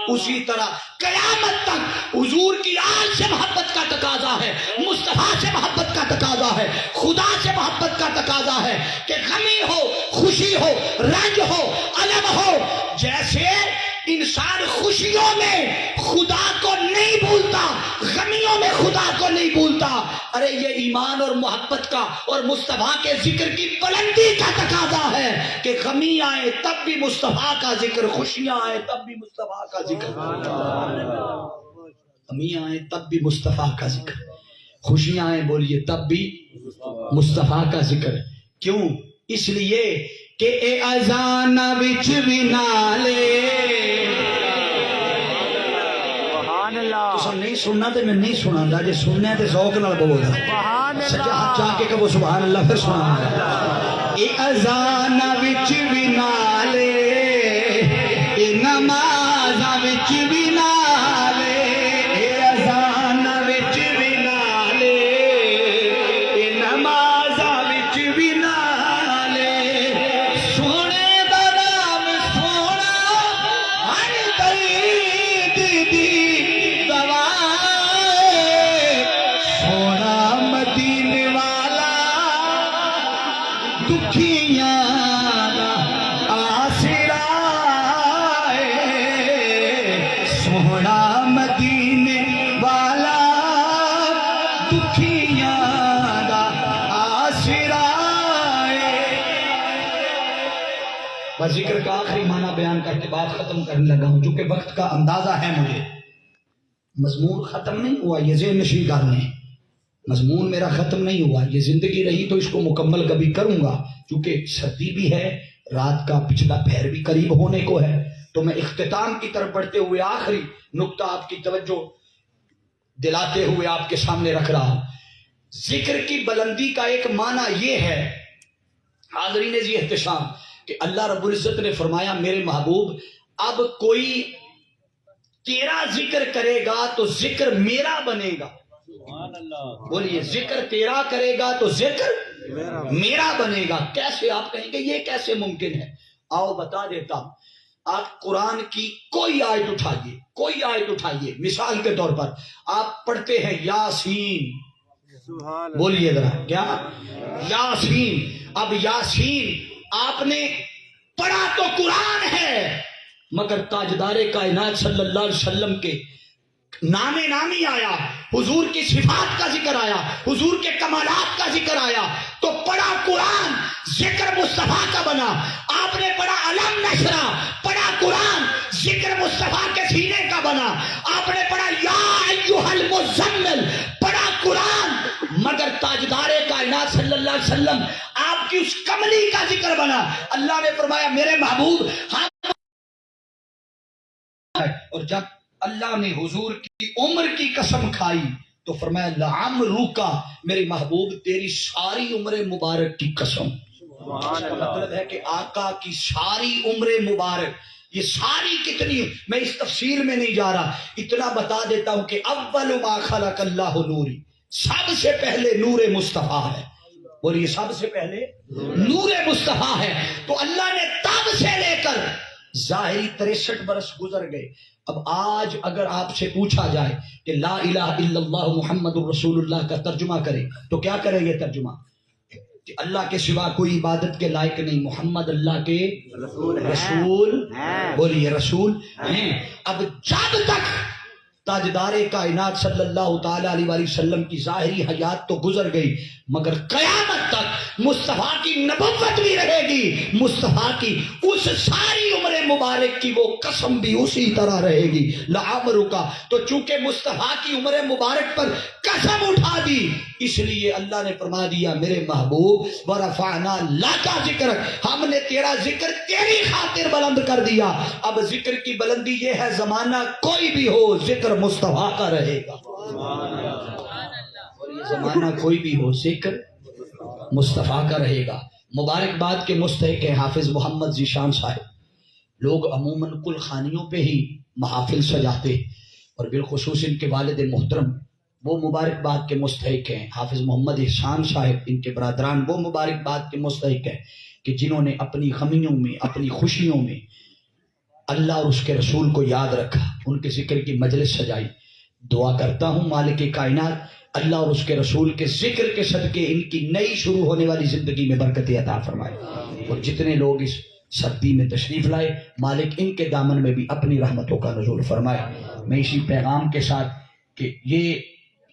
اسی طرح قیامت تک حضور کی آل سے محبت کا تقاضا ہے، مصطفیٰ سے محبت کا تقاضا ہے، خدا سے محبت کا تقاضا ہے کہ غمی ہو، خوشی ہو، رنج ہو، الم ہو، جیسے انسان خوشیوں میں خدا کو نہیں بھولتا، غمیوں میں خدا کو نہیں بھولتا، ارے یہ ایمان اور محبت کا اور مصطفیٰ کے ذکر کی بلندی کا تقاضا ہے کہ غمی آئے تب بھی مصطفیٰ کا ذکر، خوشیاں آئے تب بھی مصطفیٰ کا ذکر، غمی آئے تب بھی مصطفیٰ کا ذکر، خوشیاں آئے بولیے تب بھی مصطفیٰ کا ذکر۔ کیوں؟ اس لیے کہ اے اذان وچ بھی نالے، سبحان اللہ تو نہیں سننا تو میں نہیں سنا گا، جی سننا تو ذوق نال بولو گا، سبحان سچا ہاتھ اللہ چاہ کے کہو سبحان اللہ، پھر سنا گا۔ اے اذان وچ بھی نالے، اے نماز وچ بھی نالے، اے اذان وچ بھی نالے، اے نماز وچ بھی نالے، سونے دا نام سونا ہر درد دی دوا، سونا مدینے والا دکھیاں دا آسرا ہے، سونا مدینے والا دکھیاں دا آسرا ہے۔ بس ذکر کا آخری معنی بیان کر کے بات ختم کرنے لگا ہوں، چونکہ وقت کا اندازہ ہے مجھے، مضمون ختم نہیں ہوا، یہ ذہن نشین کر لیں، مضمون میرا ختم نہیں ہوا، یہ زندگی رہی تو اس کو مکمل کبھی کروں گا، چونکہ سردی بھی ہے، رات کا پچھلا پہر بھی قریب ہونے کو ہے، تو میں اختتام کی طرف بڑھتے ہوئے آخری نقطہ آپ کی توجہ دلاتے ہوئے آپ کے سامنے رکھ رہا ہوں۔ ذکر کی بلندی کا ایک معنی یہ ہے حاضرین جی احتشام کہ اللہ رب العزت نے فرمایا میرے محبوب اب کوئی تیرا ذکر کرے گا تو ذکر میرا بنے گا، بولیے ذکر تیرا کرے گا تو ذکر میرا بنے گا۔ کیسے؟ آپ کہیں گے یہ کیسے ممکن ہے؟ آؤ بتا دیتا ہوں۔ آپ قرآن کی کوئی آیت اٹھائیے، کوئی آیت اٹھائیے، مثال کے طور پر آپ پڑھتے ہیں یاسین، سبحان بولیے ذرا کیا؟ یاسین۔ اب یاسین آپ نے پڑھا تو قرآن ہے، مگر تاجدار کائنات صلی اللہ علیہ وسلم کے نام نامی آیا، حضور کی صفات کا ذکر آیا، حضور کے کمالات کا ذکر آیا، تو پڑھا قرآن، ذکر مصطفیٰ کا بنا۔ آپ نے پڑھا علم نشرہ، پڑھا قرآن، ذکر مصطفیٰ کے سینے کا بنا۔ آپ نے پڑھا یا ایھا المزمل، پڑھا قرآن، مگر تاجدار کائنات صلی اللہ علیہ وسلم آپ کی اس کملی کا ذکر بنا۔ اللہ نے فرمایا میرے محبوب ہم، اور جب اللہ نے حضور کی عمر کی قسم کھائی تو فرمایا لعمرک، میرے محبوب تیری ساری عمر مبارک کی قسم۔ سبحان اللہ مطلب ہے کہ آقا کی ساری عمر مبارک، یہ ساری کتنی، میں اس تفصیل میں نہیں جا رہا، اتنا بتا دیتا ہوں کہ اول ما خلق اللہ نوری، سب سے پہلے نور مصطفیٰ ہے، اور یہ سب سے پہلے نور مصطفیٰ ہے۔ تو اللہ نے تب سے لے کر ظاہری 63 برس گزر گئے۔ اب آج اگر آپ سے پوچھا جائے کہ لا الہ الا اللہ محمد الرسول اللہ کا ترجمہ کرے تو کیا کریں گے ترجمہ؟ کہ اللہ کے سوا کوئی عبادت کے لائق نہیں، محمد اللہ کے رسول ہیں، بولیے رسول ہیں۔ اب جب تک تاجدار کائنات صلی اللہ تعالی علیہ وآلہ وسلم کی ظاہری حیات تو گزر گئی، مگر قیامت تک مصطفیٰ کی نبوت بھی رہے گی، مصطفیٰ کی اس ساری عمر مبارک کی وہ قسم بھی اسی طرح رہے گی لعمرک۔ تو چونکہ مصطفیٰ کی عمر مبارک پر قسم اٹھا دی، اس لیے اللہ نے فرما دیا میرے محبوب ورفعنا لک ذکرک، ہم نے تیرا ذکر تیری خاطر بلند کر دیا۔ اب ذکر کی بلندی یہ ہے زمانہ کوئی بھی ہو ذکر مصطفیٰ کا رہے گا، اور یہ زمانہ کوئی بھی ہو ذکر مصطفیٰ کا رہے گا۔ مبارکباد کے مستحق ہیں حافظ محمد ذیشان صاحب۔ لوگ عموماً کل خانیوں پہ ہی محافل سجاتے، اور بالخصوص ان کے والد محترم وہ مبارکباد کے مستحق ہیں، حافظ محمد احسان صاحب، ان کے برادران وہ مبارکباد کے مستحق ہیں کہ جنہوں نے اپنی غمیوں میں، اپنی خوشیوں میں اللہ اور اس کے رسول کو یاد رکھا، ان کے ذکر کی مجلس سجائی۔ دعا کرتا ہوں مالک کائنات اللہ اور اس کے رسول کے ذکر کے صدقے ان کی نئی شروع ہونے والی زندگی میں برکت عطا فرمائے، اور جتنے لوگ اس سردی میں تشریف لائے مالک ان کے دامن میں بھی اپنی رحمتوں کا نزول فرمائے۔ میں اسی پیغام کے ساتھ کہ یہ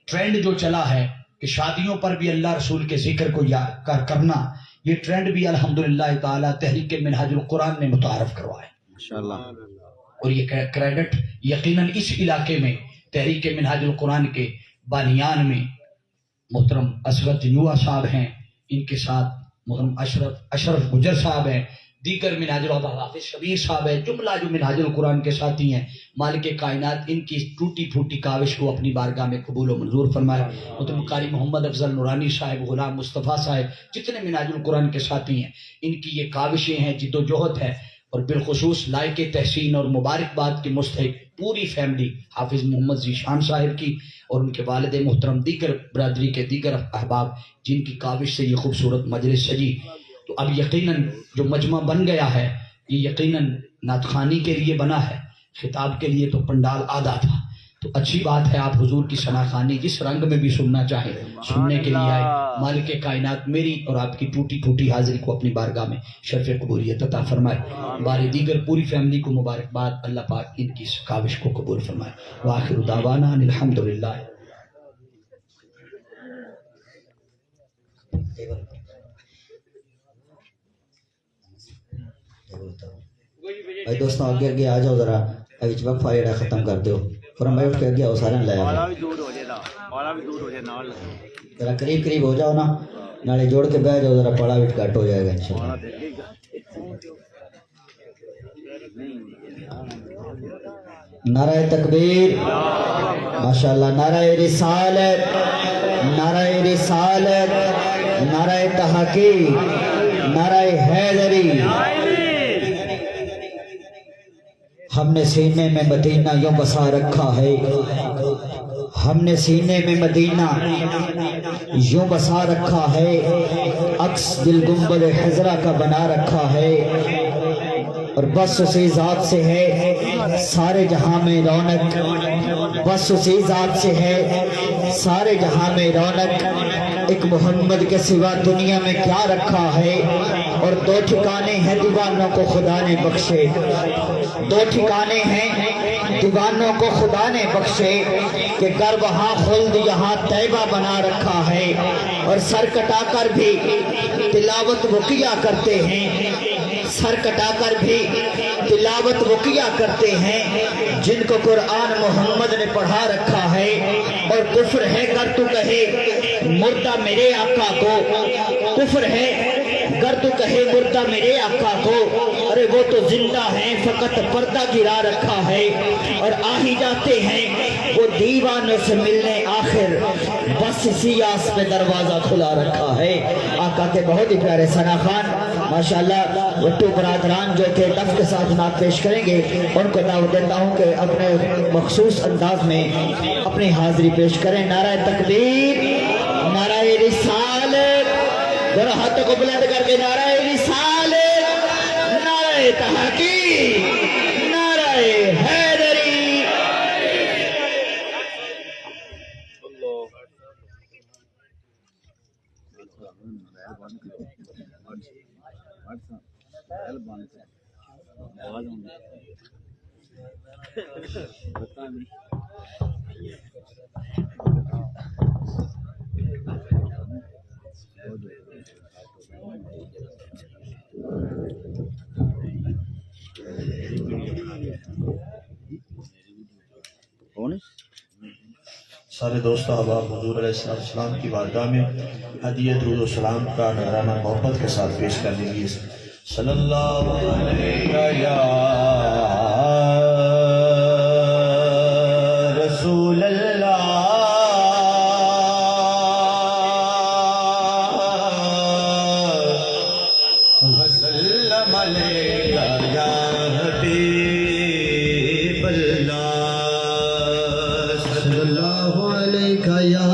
ٹرینڈ جو چلا ہے کہ شادیوں پر بھی اللہ رسول کے ذکر کو یاد کرنا، یہ ٹرینڈ بھی الحمدللہ تعالی تحریک منہاج القرآن نے متعارف کروایا، ماشاءاللہ، اور یہ کریڈٹ یقیناً اس علاقے میں تحریک منہاج القرآن کے بانیان میں محترم اسرت یوہا صاحب ہیں، ان کے ساتھ محترم اشرف گجر صاحب ہیں، دیگر منہاج حافظ شبیر صاحب ہیں، جملہ جو منہاج القرآن کے ساتھی ہیں، مالک کائنات ان کی ٹوٹی پھوٹی کاوش کو اپنی بارگاہ میں قبول و منظور فرمائے۔ محترم قاری محمد افضل نورانی صاحب، غلام مصطفیٰ صاحب، جتنے منہاج القرآن کے ساتھی ہیں، ان کی یہ کاوشیں ہیں، جد و جہد ہے، اور بالخصوص لائق تحسین اور مبارکباد کی مستحق پوری فیملی حافظ محمد ذیشان صاحب کی اور ان کے والد محترم، دیگر برادری کے دیگر احباب جن کی کاوش سے یہ خوبصورت مجلس سجی۔ تو اب یقیناً جو مجمع بن گیا ہے یہ یقیناً نعت خوانی کے لیے بنا ہے، خطاب کے لیے تو پنڈال آدھا تھا، تو اچھی بات ہے آپ حضور کی ثنا خوانی جس رنگ میں بھی سننا چاہیں سننے کے لیے آئے۔ مالک کائنات میری اور آپ کی ٹوٹی پھوٹی حاضری کو اپنی بارگاہ میں شرف قبولیت عطا فرمائے، بارے دیگر پوری فیملی کو مبارکباد، اللہ پاک ان کی اس کاوش کو قبول فرمائے۔ وآخر دعوانا ان الحمدللہ۔ بھائی دوستوں آگے آ جاؤ ذرا، وقفہ جڑا ختم کر دیو، فرمایا اٹھ کے اگے آؤ، سارے لے والا آؤ، بھی دور ہو جائے، والا بھی دور ہو جائے نال، ذرا قریب ہو جاؤ نا، نالے جوڑ کے بیٹھ جاؤ، ذرا پڑا بھی گھٹ ہو جائے گا انشاءاللہ۔ والا دے گا نعرہ تکبیر، ماشاءاللہ، نعرہ رسالت، نعرہ رسالت، نعرہ تحقیق، نعرہ حیدری۔ ہم نے سینے میں مدینہ یوں بسا رکھا ہے، ہم نے سینے میں مدینہ یوں بسا رکھا ہے، عکس دل گنبد حضرہ کا بنا رکھا ہے، اور بس اسی ذات سے ہے سارے جہاں میں رونق، بس اسی ذات سے ہے سارے جہاں میں رونق، ایک محمد کے سوا دنیا میں کیا رکھا ہے، اور دو ٹھکانے ہیں دیوانوں کو خدا نے بخشے، دو ٹھکانے ہیں دیوانوں کو خدا نے بخشے، کہ گر وہاں خلد یہاں طیبہ بنا رکھا ہے، اور سر کٹا کر بھی تلاوت وہ کیا کرتے ہیں، سر کٹا کر بھی تلاوت وہ کیا کرتے ہیں جن کو قرآن محمد نے پڑھا رکھا ہے، اور کفر ہے گر تو کہے مردہ میرے آقا کو، کفر ہے گر تو کہے مردہ میرے آقا کو، ارے وہ تو زندہ ہیں فقط پردہ گرا رکھا ہے، اور آ ہی جاتے ہیں وہ دیوانوں سے ملنے آخر، بس اسی آس پہ دروازہ کھلا رکھا ہے۔ آقا کے بہت ہی پیارے ثنا خوان ماشاءاللہ وٹو برادران جو کہ دف کے ساتھ نعت پیش کریں گے، ان کو دعوت دیتا ہوں کہ اپنے مخصوص انداز میں اپنی حاضری پیش کریں۔ نعرہ تکبیر، نعرہ رسالت، ذرا ہاتھوں کو بلند کر کے نعرہ رسالت، نعرہ تحقیق، نعرہ حیدری۔ سارے دوست احباب حضور علیہ السلام کی بارگاہ میں ہدیہ درود و سلام کا نذرانہ محبت کے ساتھ پیش کر لیجیے۔ صلی اللہ علیہ یا رسول اللہ، وسلم علیہ یا حبیب اللہ، صلی اللہ علیہ یا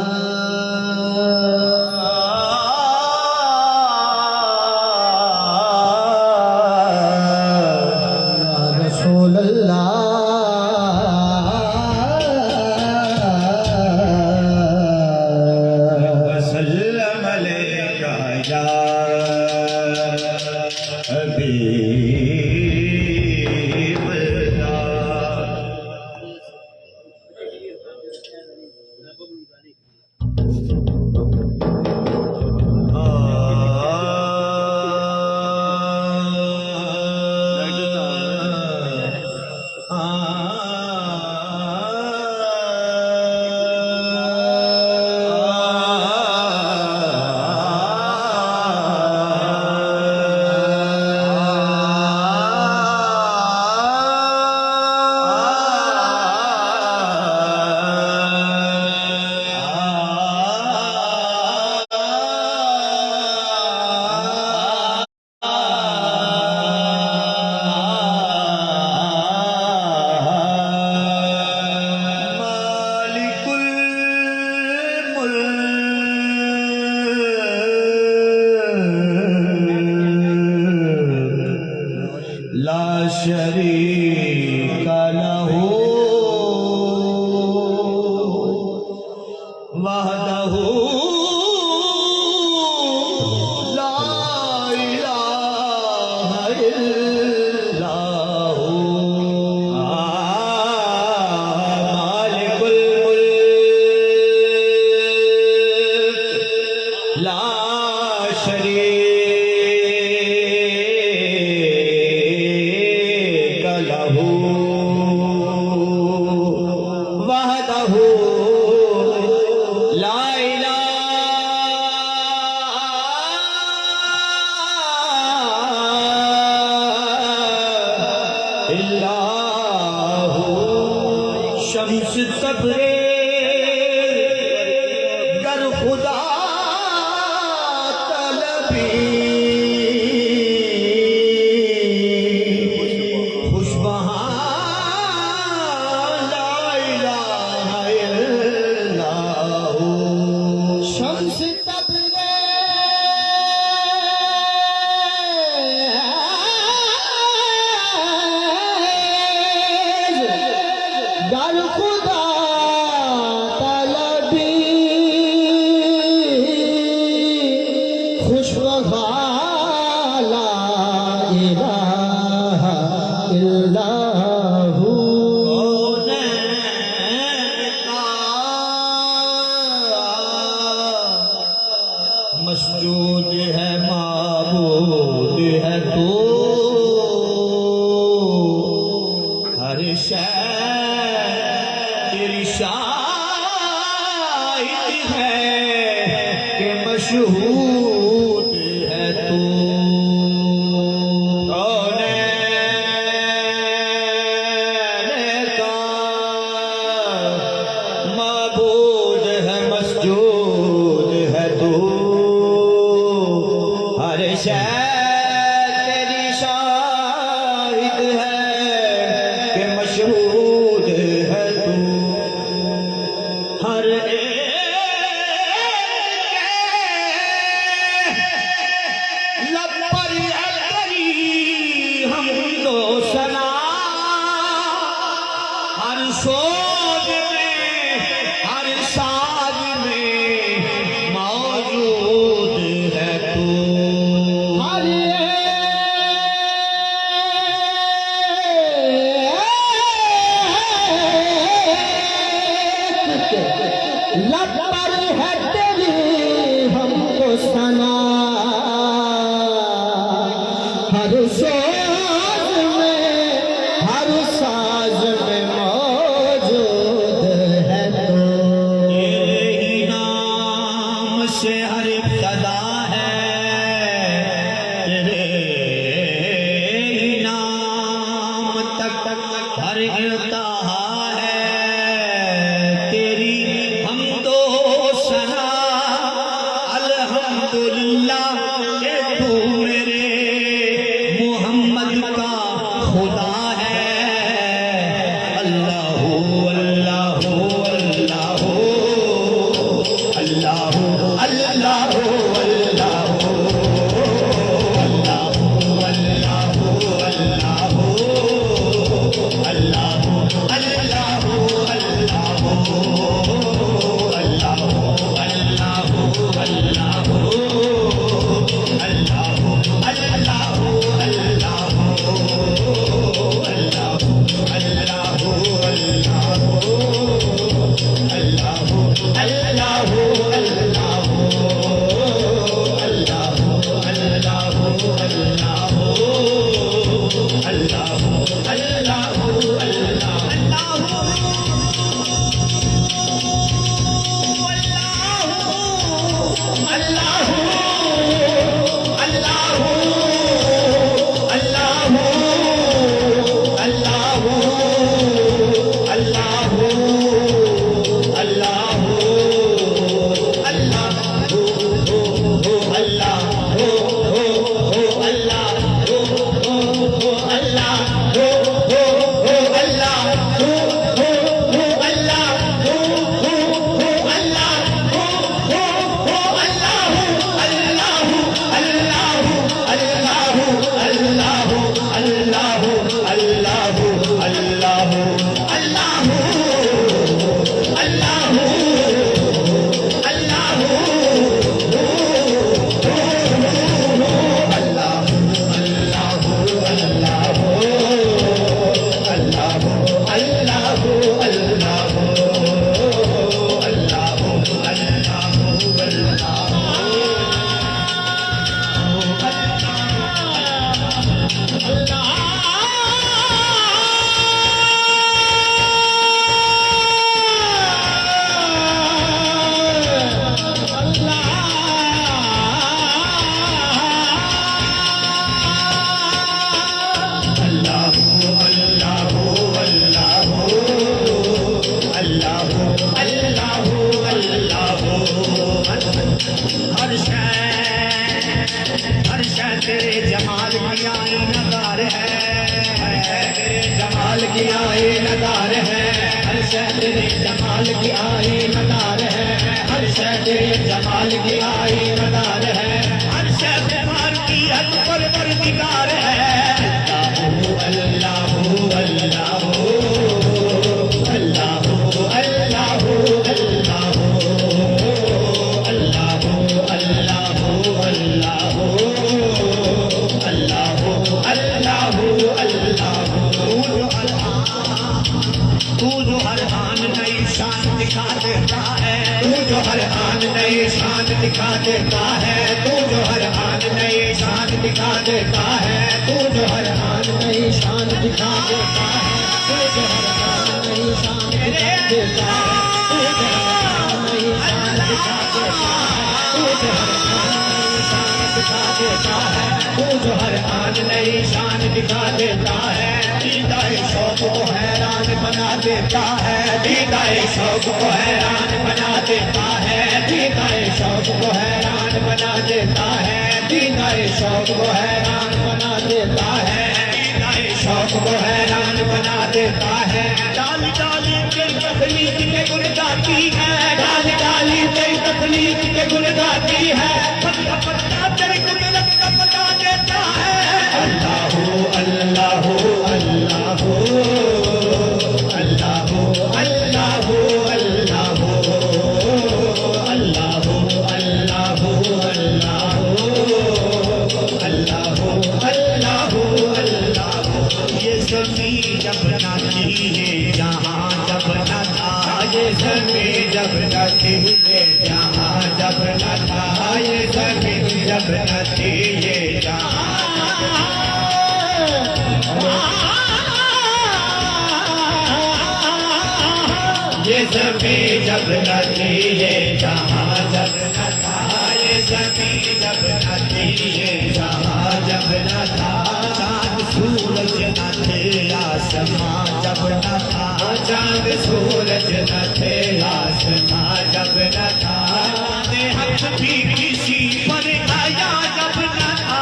رسول اللہ، لا شريك له وحده لا إله إلا هو مالك الملك لا شريك له وحده لا إله إلا هو شمس تبریز گر خدا خوش بہان لا الہ الا ہو شمس تبریز گر خدا طلبی خوش بہان لا الہ الا ہو مسجود ہے معبود ہے تو ہر شے تیری شاہد ہے کہ مشہود ہے تو کونین کا معبود ہے مسجود ہے تو ہر شے تیری شاہد ہے کہ مشہود ہے تو ہر لب پر ہے تیری حمد و ثنا ہر سوز میں ہر ساز میں موجود ہے تو ہر لب پر ہے تیری ہم کو ثنا ہر سوز میں ہر ساز میں موجود ہے تو تیرے ہی نام سے ہر ابتدا ہے تیرے ہی نام تک ہر انتہا ہے تیری حمد و تیرے جمال کی آئینہ دار ہے، ہر شے تیرے جمال کی آئینہ دار ہے، ہر شے تیرے جمال کی آئینہ دار ہے، ہر شے تیرے جمال کی آئینہ دار ہے، ہر شے تمہار کی حد پر پروردگار ہے۔ اللہ اللہ اللہ اللہ اللہ تو جو ہر آن نئی شان دکھا دیتا ہے، تو جو ہر آن نئی شان دکھا دیتا ہے، تو جو ہر آن نئی شان دکھا دیتا ہے، تو جو ہر آن نئی شان دکھا دیتا ہے، تو جو ہر آن نئی شان دکھا دیتا ہے، تو جو ہر آن نئی شان دکھا دیتا ہے، تو جو ہر آن نئی شان دکھا دیتا ہے، تو جو ہر آن نئی شان دکھا دیتا ہے، دیدائے شوق کو حیران بنا دیتا ہے، دیدائے شوق کو حیران بنا دیتا ہے، دیدائے شوق کو حیران بنا دیتا ہے، دیدائے شوق کو حیران بنا دیتا ہے، دیدائے شوق کو حیران بنا دیتا ہے۔ ڈالی ڈالی کے تخلیق کے گن گاتی ہے، ڈالی ڈالی کے تخلیق کے گن گاتی ہے، پتا پتا تیری قدرت کا پتا دیتا ہے۔ اللہ اللہ اللہ اللہ اللہ اللہ اللہ اللہ یہ زمین جب نہ تھی جہاں جب نہ تھا، یہ زمین جب نہ تھی جہاں جب نہ تھا، یہ زمین جب نہ تھی یہ جہاں یہ زمین جب نہ تھی یہ جہاں جب نہ تھا، یہ زمین جب نہ تھی یہ جہاں جب نہ تھا، چاند سورج نہ تھے آسمان جب نہ تھا، چاند سورج نہ تھے آسمان جب نہ تھا، حق بھی کسی پر آیا جب نہ تھا،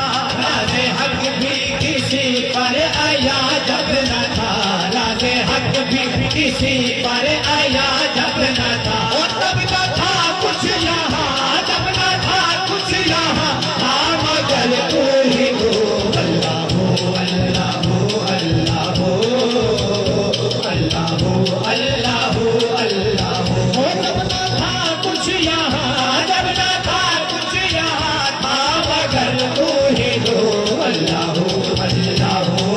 حق بھی کسی پر آیا جب نہ تھا، حق بھی کسی پر آیا جب نہ تھا، اور تب نہ تھا کچھ یہاں، جب نہ تھا کچھ یہاں، ہاں مگر تو ہی تو اللہ اللہ اللہ اللہ اللہ اللہ، اور تب نہ تھا کچھ یہاں، جب نہ تھا کچھ یہاں، ہاں مگر تو ہی تو اللہ اللہ اللہ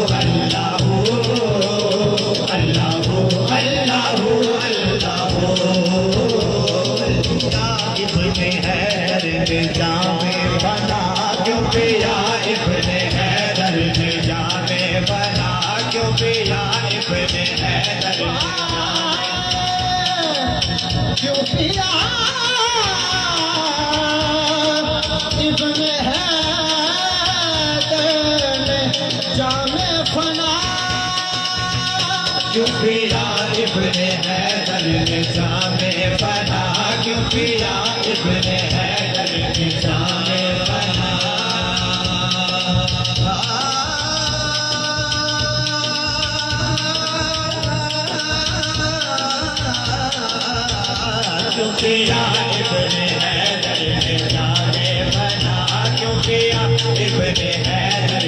ابن حیدر جامع بنا کیوں پیا، ابن حیدر جامع بنا کیوں پیا، ابن حیدر کیوں پیا، ابن حیدر جامع فنا کیوں پیا، ابن حیدر جامع فنا کیوں پیا، ابن حیدر جامع فنا کیوں پیا، ابن حیدر جامع فنا کیوں پیا، ابن حیدر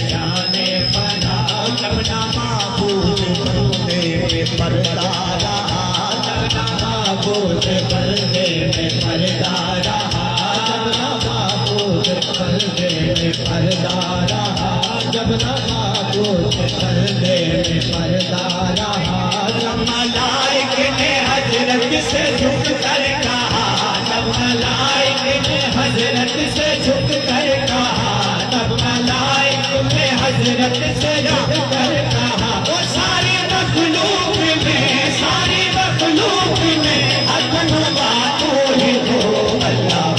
جامع فنا، جب نہ معبود پردے پردہ رہا، جب نہ معبود پردے میں پردہ رہا، جب نہ معبود پردے میں پردہ رہا، جب نہ معبود پردے میں پردہ رہا، جب ملائک نے حضرت سے جھک کر کہا، جب ملائک نے حضرت سے جھک کر کہا، تب ملائک نے حضرت سے جھک کر کہا، وہ ساری مخلوق میں، ساری مخلوق میں حق نوا تو ہی ہو، اللہ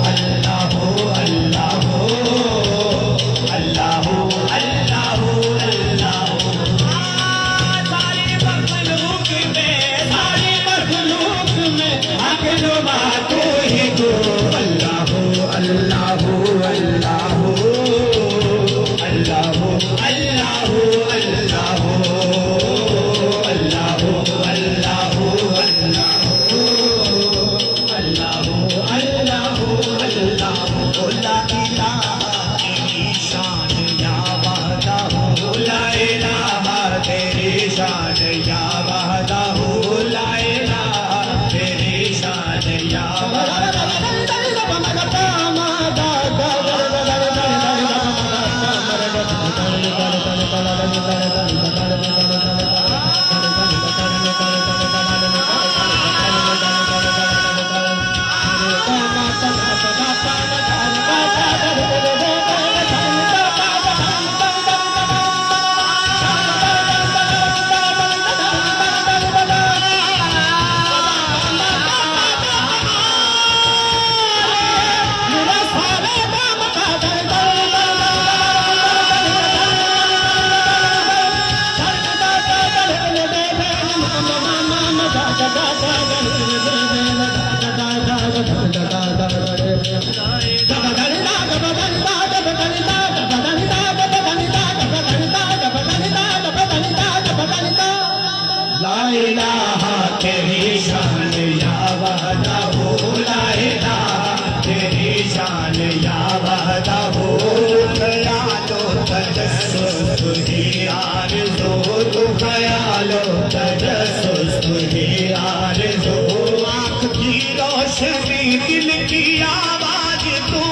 اللہ اللہ اللہ اللہ اللہ، ساری مخلوق میں، ساری مخلوق میں حق نوا تو ہی ہو، اللہ اللہ اللہ لا الہ تیری شان یا وحدہ لا الہ تیری شان یا وحدہ خیال و تجسس تجھی آرزو تو خیال و تجسس تجھی آرزو آنکھ کی روشنی دل کی آواز تو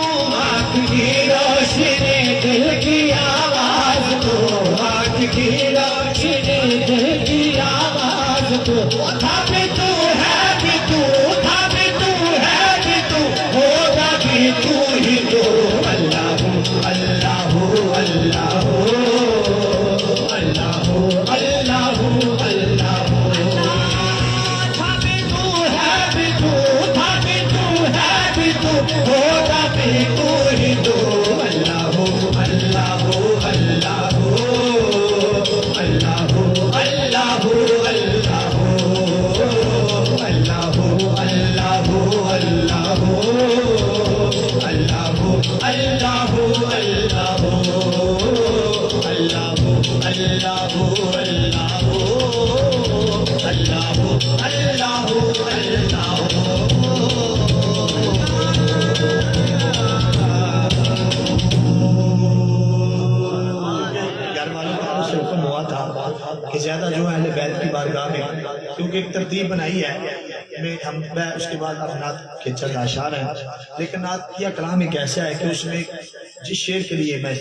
آنکھ کی روشنی دل کی آواز تو آنکھ کی روشنی دل کی آواز تو تھا بھی تو ہے بھی تو تھا بھی تو ہے بھی تو ہوگا بھی تو ہی تو اللہ اللہ اللہ اللہ اللہ اللہ تھا بھی تو ہے بھی تو تھا بھی تو ہے بھی تو ہوگا بھی تو ہی تو اللہ اللہ اللہ کہ زیادہ جو ہے اہل بیت کی بارگاہ میں کیونکہ ایک ترتیب بنائی ہے میں اس کے بعد اب نعت کے چند اشعار ہیں لیکن نعت کیا کلام ایک ایسا ہے کہ اس میں جس شعر کے لیے میں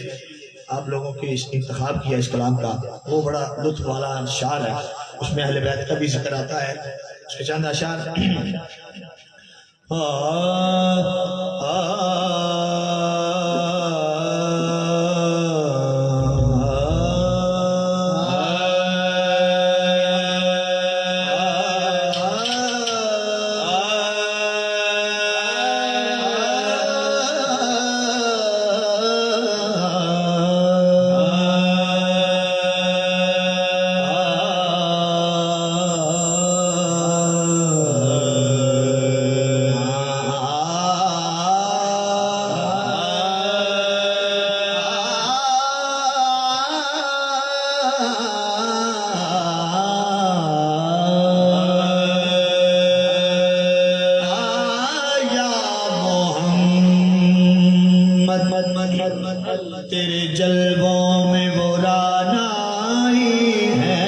آپ لوگوں کے انتخاب کیا اس کلام کا وہ بڑا لطف والا شعر ہے اس میں اہل بیت کا بھی ذکر آتا ہے اس کے چند اشعار تیرے جلووں میں وہ رانائی ہے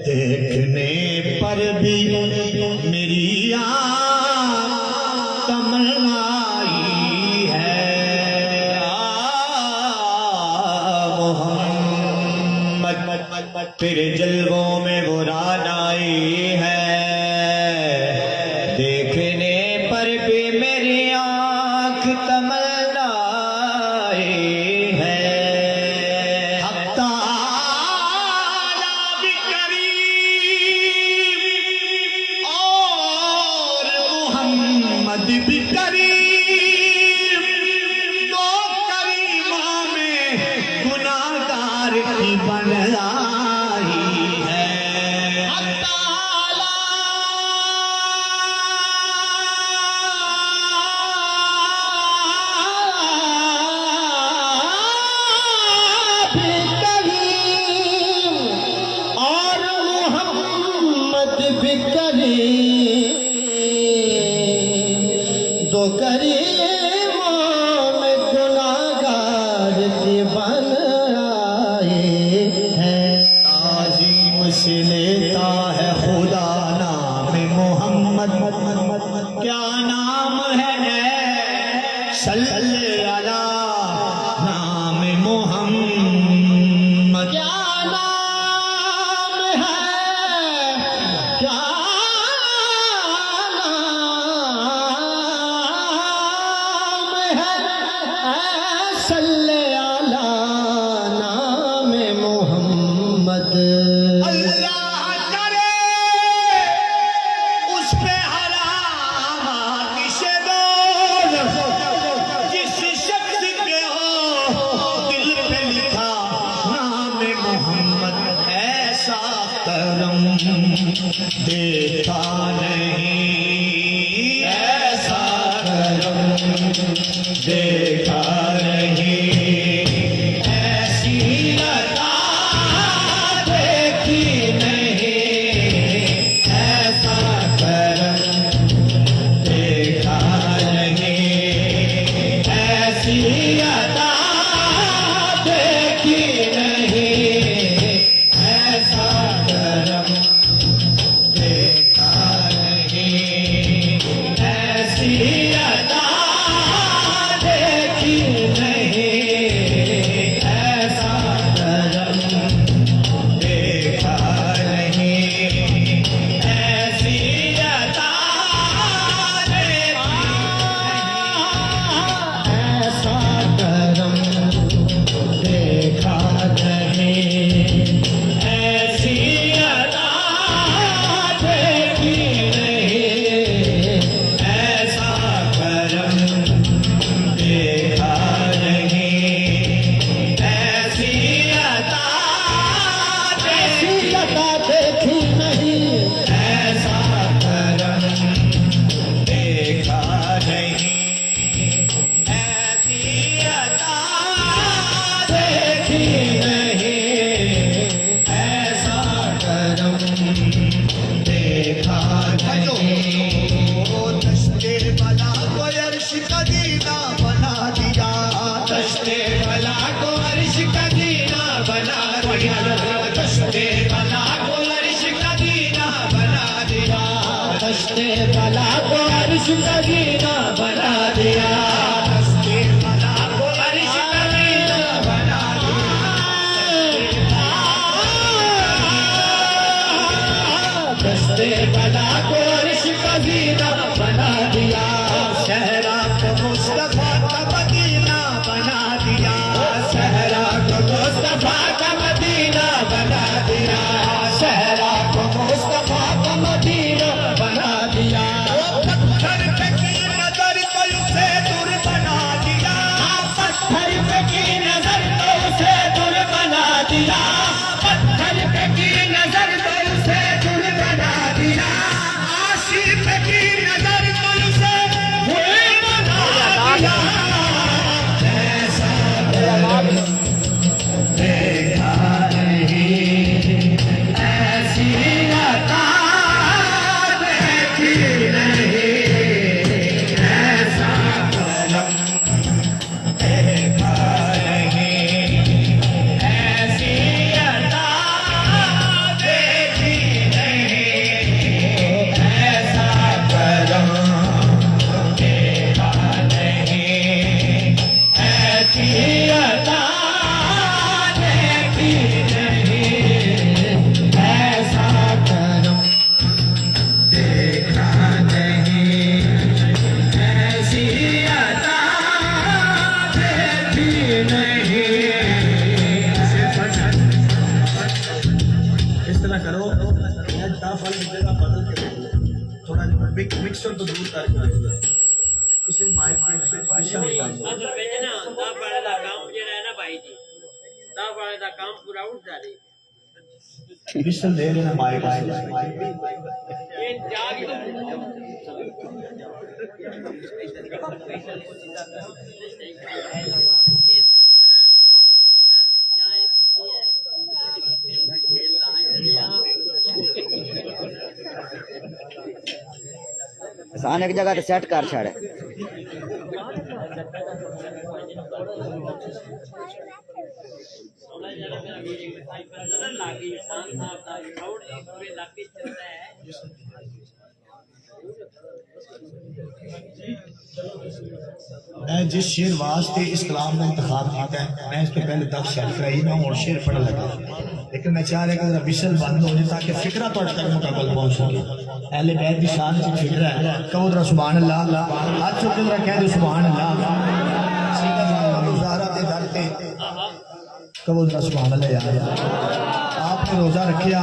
دیکھنے پر بھی میری آنکھ تمنائی ہے محمد تیرے جلووں میں وہ رانائی ہے دیکھنے پر بھی میری آنکھ تمنائی ہے حق تعالی بھی کریم اور محمد بھی کریم دو کریموں میں گناہگار کی بنائی ہے دو کریموں میں گناہگار کی بنائی ہے تعظیم سے لیتا ہے خدا کیا نام ہے صلی علی نام محمد کیا نام ہے کیا نام ہے صلی علی نام محمد اللہ کرے اس پہ حرام آتش دوز جس شخص کے ہو دل پہ لکھا نام محمد ایسا کرم دیکھا نہیں ایسا کرم دیکھا نہیں ایسی عطا دیکھی نہیں ایسا کرم دیکھا نہیں ایسی عطا دیکھی نہیں ایسا کرم دیکھا نہیں ایسی عطا دیکھی نہیں ایسا کرم دیکھا نہیں ایسی عطا ایسا کرم دیکھا نہیں ایسی عطا دیکھی نہیں ایسا کرم دیکھا نہیں ایسی عطا دیکھی نہیں ایسا کرم دیکھا نہیں ایسی عطا دیکھی نہیں ایسا کرم دیکھا نہیں دشتے بلا کو عرش کا دینا بنا دیا دشتے بلا کو عرش کا دینا بنا دیا دشتے بلا کو عرش کا دینا بنا دیا دشتے بلا کو عرش کا دینا بنا دیا دشتے بلا کو عرش کا دینا بنا دیا دشتے بلا کو عرش کا دینا بنا دیا صحرا کو مصطفیٰ کا مدینہ بنا دیا صحرا کو مصطفیٰ کا مدینہ بنا دیا صحرا کو مصطفیٰ کا مدینہ بنا دیا پتھر پہ کی نظر تو اسے دور بنا دیا پتھر پہ کی نظر تو اسے دور بنا دیا پتھر پہ کی نظر تو اسے دور بنا دیا عاشق پہ کی نظر تو اسے دور بنا دیا ایسا کرم دیکھا نہیں ایسی عطا دیکھی نہیں ایسا کرم دیکھا نہیں ایسی عطا دیکھی نہیں ایسا کرم دیکھا نہیں ایسی عطا دیکھی نہیں ایسا کرم دیکھا نہیں ایسی عطا دیکھی نہیں اس طرح کرو فل کی جگہ بدل کے دیکھ لو تھوڑا مکسر تو دور کر کے دیکھ لو اسے مائک سے نکال دو کام پورا اٹھ جائے وشل دے لینا مائک سے آسان ایک جگہ تے سیٹ کر چھڑے میں جس شیر واسطے اس کلام کا انتخاب کیتا ہے میں اس پہ پہلے 10 شعر کرائی میں اور شیر پڑھ لگا لیکن میں چاہ رہا کہ ذرا بسل بند ہو جائے تاکہ فکرہ تو تک مکمل پہنچ سکے اہل بیت کی شان سے فکر ہے کہو ذرا سبحان اللہ ہاتھ چوک ذرا کہہ دو سبحان اللہ سیدھا سامنے مظاہرہ دے در تے کہو ذرا سبحان اللہ یار آپ نے روزہ رکھیا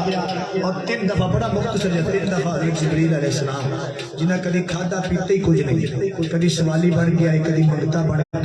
اور 3 دفعہ بڑا مختصر ہے 3 دفعہ حضرت جبریل علیہ السلام جنہیں کدی کھادا پیتا ہی کچھ نہیں کدی سوالی بن گیا کدی منگتا بن گیا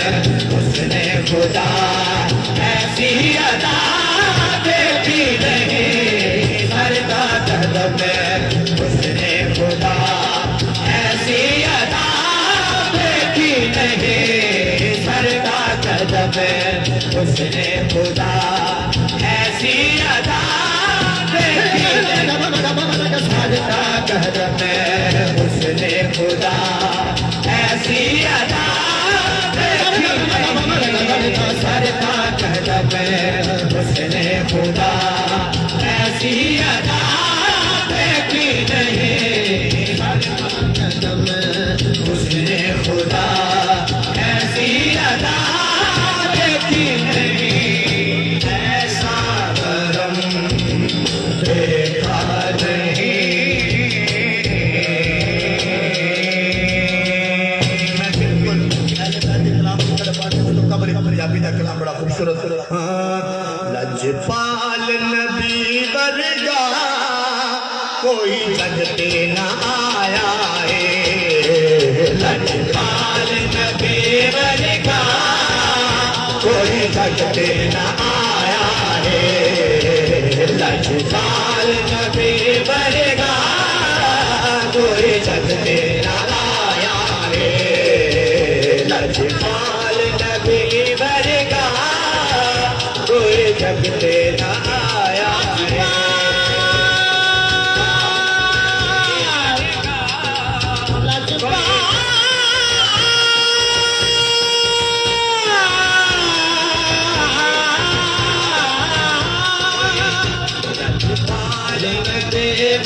حسن خدا ایسی ادا دیکھی نہیں سر کا قدم حسن خدا ایسی ادا دیکھی نہیں سر کا قدم حسن خدا ایسی ادا دیکھی نہیں سر کا قدم حسن خدا ایسی ادا سر کا قدم حسن خدا ایسی ادا دیکھی نہیں سر کا قدم حسن خدا ایسی ادا دیکھی نہیں ایسا کرم دیکھا کلام بڑا خوبصورت لجپال نبی ورگا کوئی جگتے نہ آیا ہے لجپال نبی ورگا کوئی جگتے نہ آیا ہے لجپال نبی ورگا کوئی جگتے نہ آیا ہے لجپال نبی ورگا کوئی جگتے نہ آیا ہے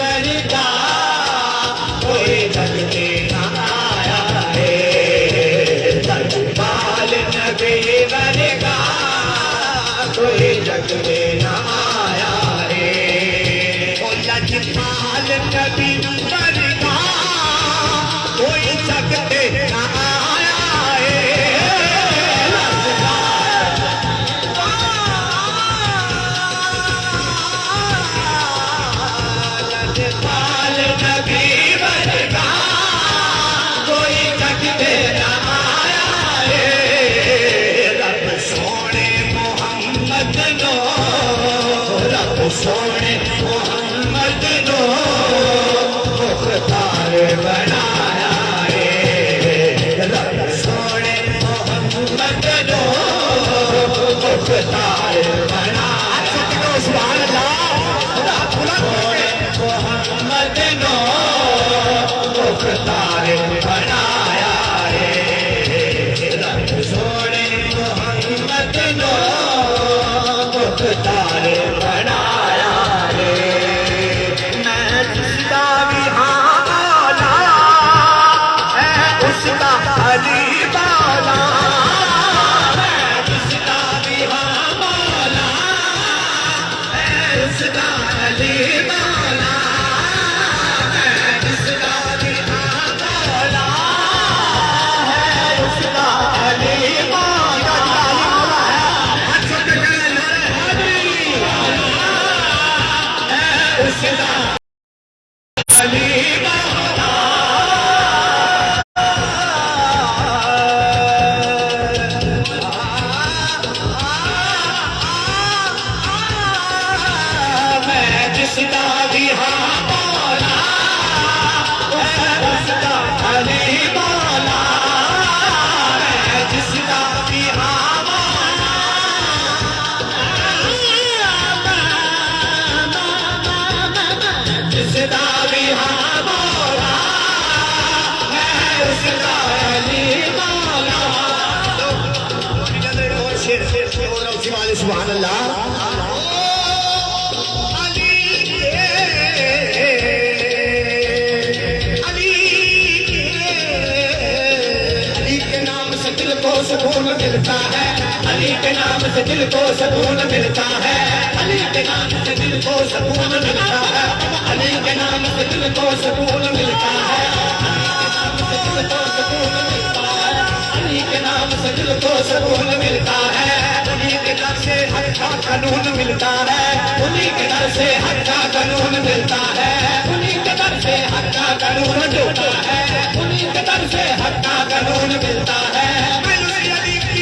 کوئی جگتے نہ آیا ہے لجپال نبی ورگا کوئی جگتے نہ آیا ہے لجپال نبی ورگا کوئی جگتے نہ آیا ہے لجپال نبی ورگا کوئی جگتے نہ آیا ہے رب سونے محمد نو رب سونے محمد نو مختار بنایا ہے رب سونے محمد نو مختار بنایا سبحان اللہ سونے محمد نو مختار بنایا ہے رب سونے محمد نو مختار بنایا ہے میں جس کا بھی ہاں مولا ہے اس کا علی مولا میں جس کا بھی ہاں مولا ہے اس کا علی مولا میں جس کا بھی ہاں مولا ہے اس کا علی مولا اس کا علی مولا میں جس کا بھی ہاں مولا ہے اس کا علی مولا میں جس کا بھی ہاں مولا جس کا بھی ہاں مولا ہے اس کا علی مولا سبحان اللہ علی کے نام سے دل کو سکون ملتا ہے علی کے نام سے دل کو سکون ملتا ہے علی کے نام سے دل کو سکون ملتا ہے علی کے نام سے دل کو سکون ملتا ہے علی کے نام سے دل کو سکون ملتا ہے انہیں کے در سے حق کا قانون ملتا ہے انہیں کے در سے حق کا قانون ملتا ہے انہیں کے در سے حق کا قانون ملتا ہے انہیں کے در سے حق کا قانون ملتا ہے علی کی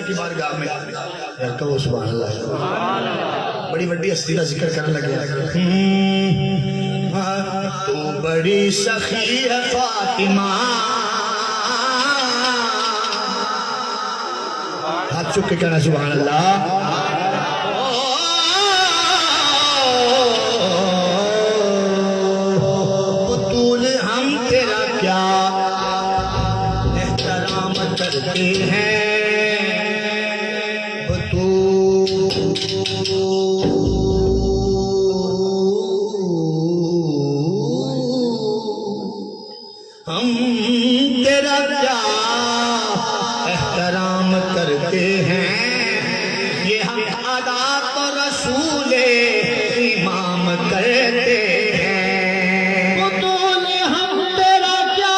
اللہ کی بارگاہ میں یار کہو سبحان اللہ بڑی بڑی ہستی کا ذکر کرنے لگے تو بڑی سخی ہے فاطمہ ہاتھ چک کے کہنا سبحان اللہ بطول ہم تیرا کیا احترام کرتے ہیں ہم تیرا کیا احترام کرتے ہیں یہ ہم ادا تو رسول امام کرتے ہیں بطول ہم تیرا کیا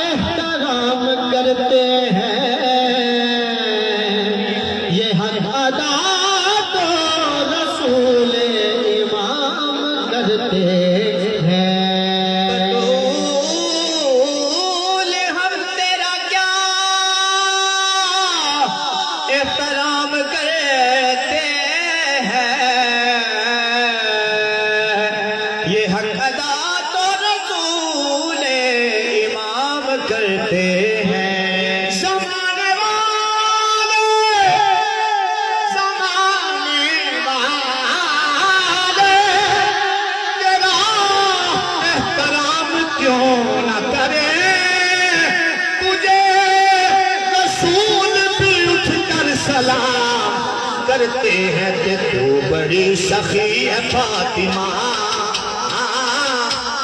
احترام کرتے ہیں یہ ہم ادا تو رسول امام کرتے ہیں احترام کرتے ہیں یہ حق ادا تو رسول امام کرتے ہیں زمانے والے تیرا احترام کیوں نہ کرے تجھے رسول سلام کرتے ہیں کہ تو بڑی سخی ہے فاطمہ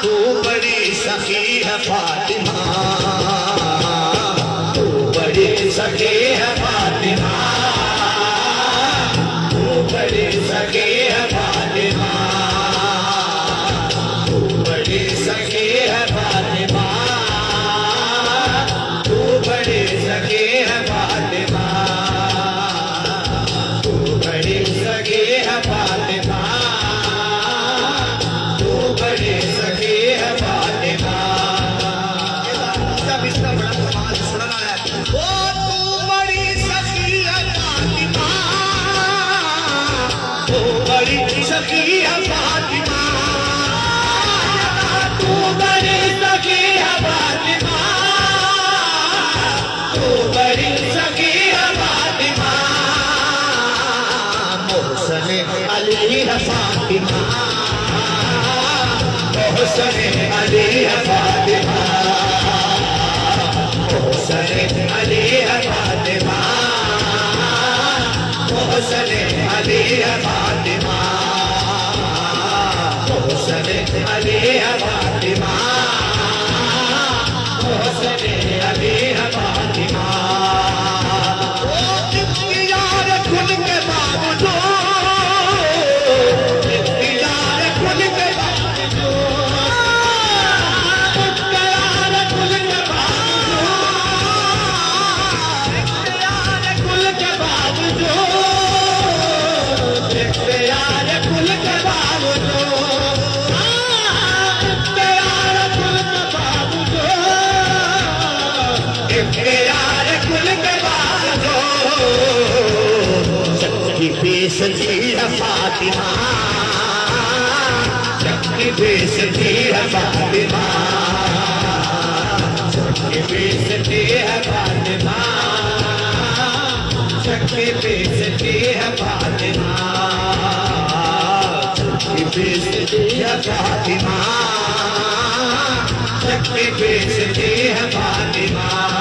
تو بڑی سخی ہے فاطمہ تو بڑی سخی ہے فاطمہ تو بڑی سخی ہے فاطمہ تو بڑی سخی ہے فاطمہ تو بڑی سخی ہے فاطمہ بڑی سخی ہے فاطمہ تو بڑی سخی ہے فاطمہ سب اس کا بڑا سماج سننا ہے وہ تو بڑی سخی ہے فاطمہ تو بڑی سخی ہے فاطمہ تو بڑی سخی ہے فاطمہ تو بڑی سخی ہے فاطمہ محسن علی ہے فاطمہ محسن علی ہے فاطمہ محسن علی ہے فاطمہ محسن علی ہے فاطمہ محسن علی ہے فاطمہ محسن علی ہے فاطمہ سجی ہے فاطمہ چکی بے سجی ہے فاطمہ چکی بے سجی ہے فاطمہ چکی بے سجی ہے فاطمہ چکی بے سجی ہے فاطمہ چکی بے سجی ہے فاطمہ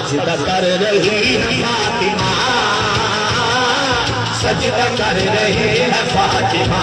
سجدہ کر رہی ہے فاطمہ سجدہ کر رہی ہے فاطمہ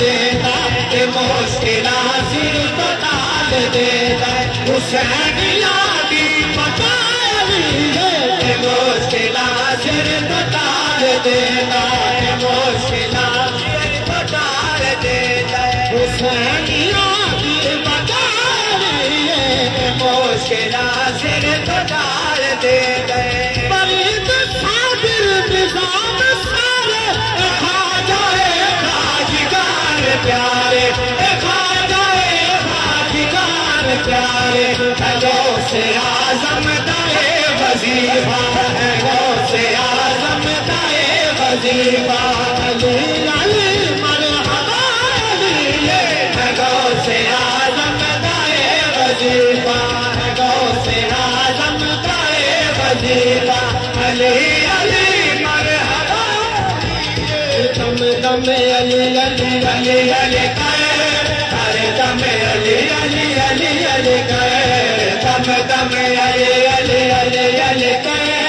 دیتا کہ مشکلات صرف ٹال دیتا حسین یادی بتائی کہ مشکلات صرف ٹال دیتا کہ مشکلات صرف ٹال دیتا حسین یادی بتائی کہ مشکلات صرف ٹال دیتا فرید صابر نظام سارے کھا جائے خواجگان پیارے کھا جائے خواجگان پیارے غوث اعظم دائے وظیفہ ہے غوث اعظم دائے وظیفہ علی علی مرحبا علی غوث اعظم دائے وظیفہ ہے غوث اعظم دائے وظیفہ علی علی مرحبا دم دم علی علی علی علی کہے ہر دم علی علی علی علی کہے دم دم علی علی علی علی کہے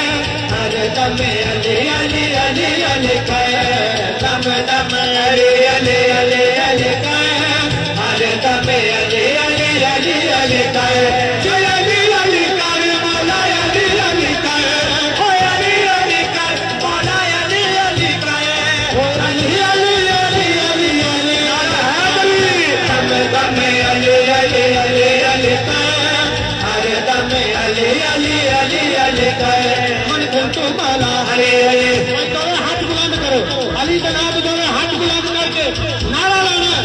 ہر دم علی علی علی علی کہے دم دم علی علی علی علی کہے ہر دم علی علی علی علی کہے جو علی علی کرے مولا علی علی کرے او علی علی کر مولا علی علی کرے او علی علی علی علی علی علی دم دم علی علی علی علی کرے ہر دم علی علی علی علی کرے من کنتو مولا علی علی دونوں ہاتھ بلند کرو علی جناب دونوں ہاتھ بلند کر کے نعرہ لانا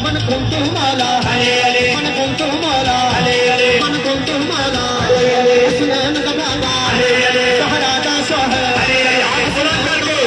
من کنتو مولا علی علی من کنتو مولا علی علی من کنتو مولا علی علی حسین کا بابا علی علی زہرا دا شوہر علی علی ہاتھ بلند کر کے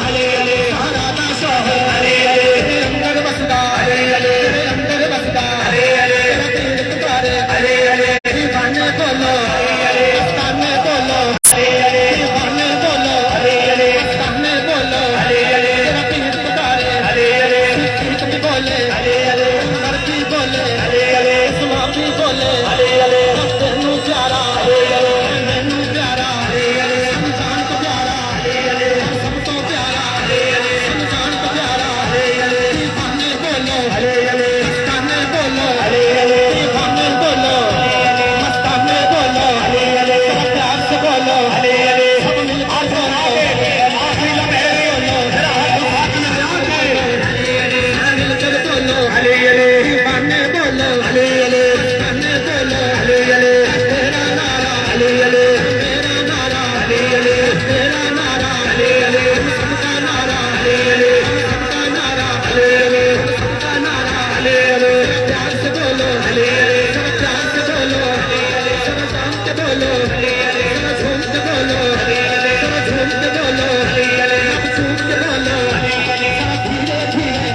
علی علی زہرا دا شوہر علی علی تیرے اندر بسدا علی علی تیرے اندر بسدا علی علی تیرا دین پکارے علی علی دیوانے بولو علی علی آستانے بولو علی علی دیوانے بولو علی علی آستانے بولو علی علی تیرا دین پکارے علی علی سکیت بھی بولے علی علی عمر بھی بولے علی علی اسلام بھی بولے علی علی تینو پیارا علی علی مینو پیارا علی علی انسان کو پیارا علی علی سب کو پیارا علی علی انسان کو پیارا علی علی دیوانے بولو علی علی مستانے بولو علی علی دیوانے بولو علی علی مستانے بولو علی علی سب پیار سے بولو علی علی سب مل کر بولو آخری لمحے بولو آخری لمحے علی علی مل کر بولو علی علی دیوانے بولو علی علی مستانے بولو علی علی تیرا نعرہ علی علی تیرا نعرہ علی علی تیرا نعرہ علی علی سب کا نعرہ علی علی سب کا نعرہ علی علی سب کا نعرہ علی علی پیار سے بولو علی علی سب پیار سے بولو علی علی سب شام سے بولو علی علی سب جھوم کے بولو علی علی سب جھوم کے بولو علی علی سب جھوم کے بولو علی علی سب دھیرے دھیرے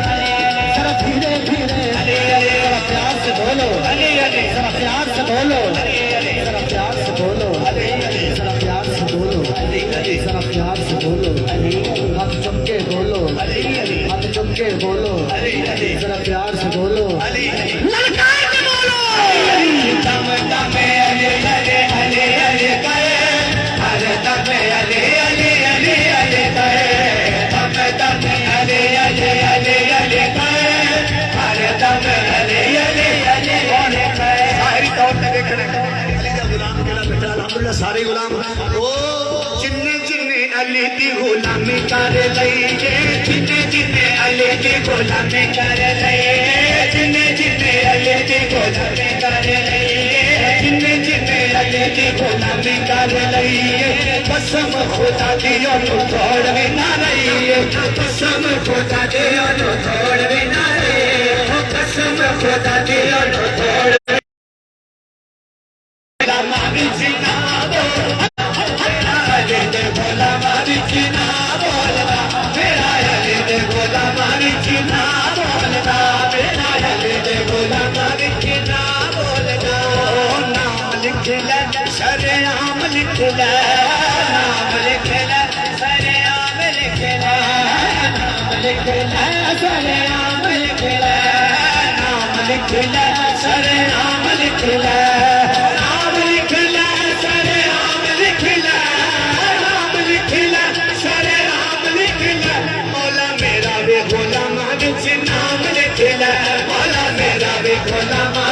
سب دھیرے دھیرے علی علی سب پیار سے بولو علی علی سب پیار سے بولو علی علی سب پیار سے بولو علی علی سب پیار سے بولو علی علی سب پیار سے بولو علی ہاتھ چم کے بولو علی علی ہاتھ چم کے بولو علی علی سب پیار سے بولو علی علی للکار کے بولو علی دم دم علی علی علی علی کہے ہر دم علی علی علی علی کہے دم دم علی علی علی علی کہے ہر دم علی علی علی علی کہے ساری طور پہ دیکھنے علی کا غلام کہنا بیٹا الحمدللہ سارے غلام او جننے جننے علی دی غلامی کر لئیے جننے جننے علی دی غلامی کر لئیے جننے جننے علی دی غلامی کر لئیے جننے جننے علی دی غلامی کر لئیے قسم خدا دی انہوں چھوڑ بھی نہ رہیے قسم خدا دی انہوں چھوڑ بھی نہ رہیے قسم خدا دی انہوں چھوڑ غلامی جنا میرا علی دے غلامی جنا بولنا میرا علی دے غلامی جنا بولنا میرا علی دے غلامی جنا بولنا نام لکھ لے شریعام لکھ لے نام لکھ لے شریعام لکھ لے نام لکھ لے شریعام لکھ لے نام لکھ لے شریعام لکھ لے غلام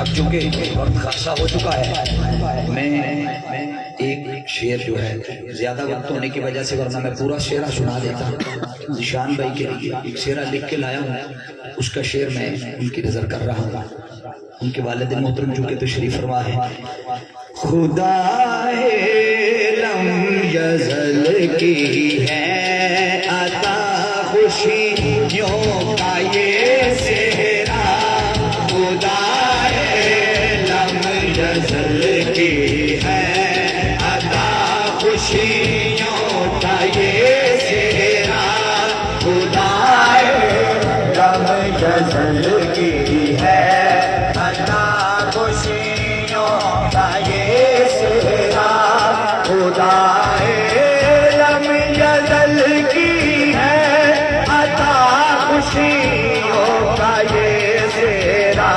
اب چونکہ وقت خاصا ہو چکا ہے میں ایک شعر جو ہے زیادہ وقت ہونے کی وجہ سے ورنہ میں پورا شعرہ سنا دیتا ہوں ذیشان بھائی کے لیے ایک شعرہ لکھ کے لایا ہوں اس کا شعر میں ان کی نظر کر رہا ہوں ان کے والد محترم چونکہ تشریف فرما ہے خدا لم یزل کی ہے عطا خوشیوں کا یہ صحرا خدا لم یزل کی ہے عطا خوشیوں کا یہ صحرا خدا لم یزل کی ہے عطا خوشیوں کا یہ صحرا خدا لم یزل کی ہے عطا خوشیوں کا یہ صحرا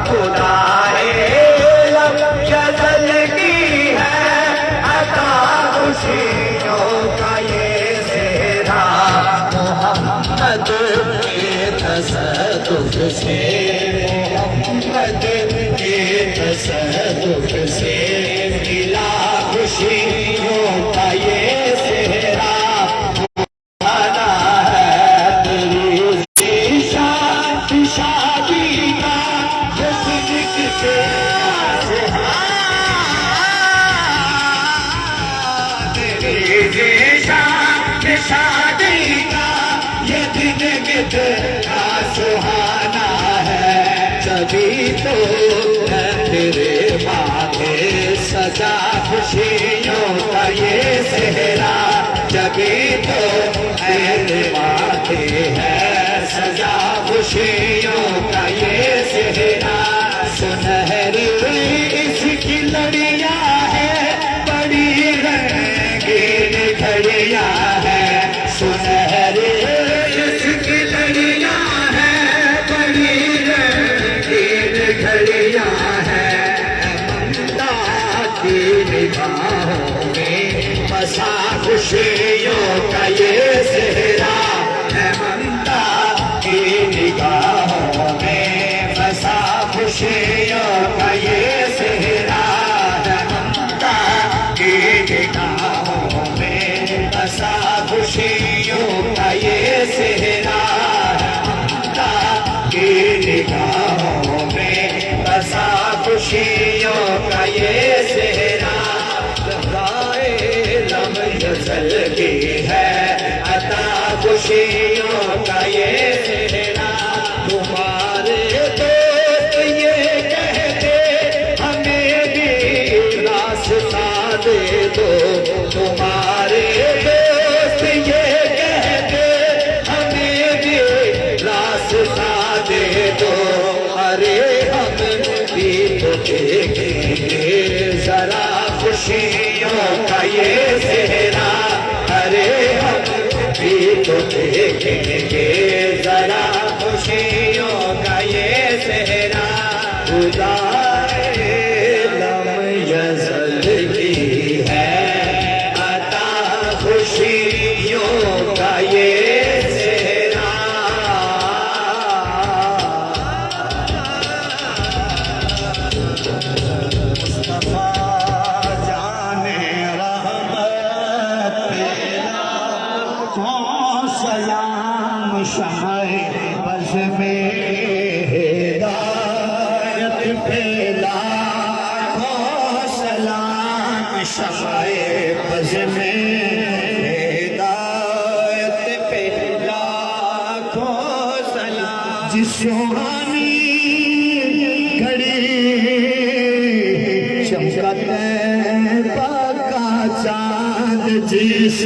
خدا لم یزل کی ہے عطا خوشیوں کا یہ صحرا محمد کے تصدق سے محمد کے تصدق سے ملا خوشیوں کا یہ صحرا آنا ہے تیری شادی کا یہ صدق سے تیری شادی کا یہ دن کتنا سہانا ہے جبھی تو ہے تیرے ماتھے سجا خوشیوں کا یہ صحرا جبھی تو تیرے ماتھے ہے سجا خوشیوں کا یہ صحرا سنہری اس کی لڑیاں ہے بڑی رنگین گھڑیاں ہے سنہری اس کی لڑیاں ہے بڑی رنگین گھڑیاں ہے ممتا کی نگاہوں میں بسا خوشیوں کا یہ صحرا ہے ممتا کی نگاہوں میں بسا خوشیوں کا یہ صحرا ہے ممتا کی نگاہوں میں بسا خوشیوں کا یہ صحرا ہے ممتا کی نگاہوں میں بسا خوشیوں کا یہ صحرا لم یزل کی ہے عطا خوشیوں کا یہ صحرا تمہارے دوست یہ کہتے ہمیں بھی راستہ دے دو تمہارے دوست یہ کہتے ہمیں بھی راستہ دے دو ارے ہم بھی تو دیکھیں گے ذرا خوشیوں کا یہ صحرا ارے ہم بھی تو دیکھیں گے ذرا خوشیوں کا یہ صحرا خدا لم یزل کی ہے عطا خوشیوں کا یہ صحرا سلام شمع بز میں ہدایت پھیلا سلام شمع بز میں ہدایت پھیلا سلام جس سہانی گھڑی چمکتا کا چاند جس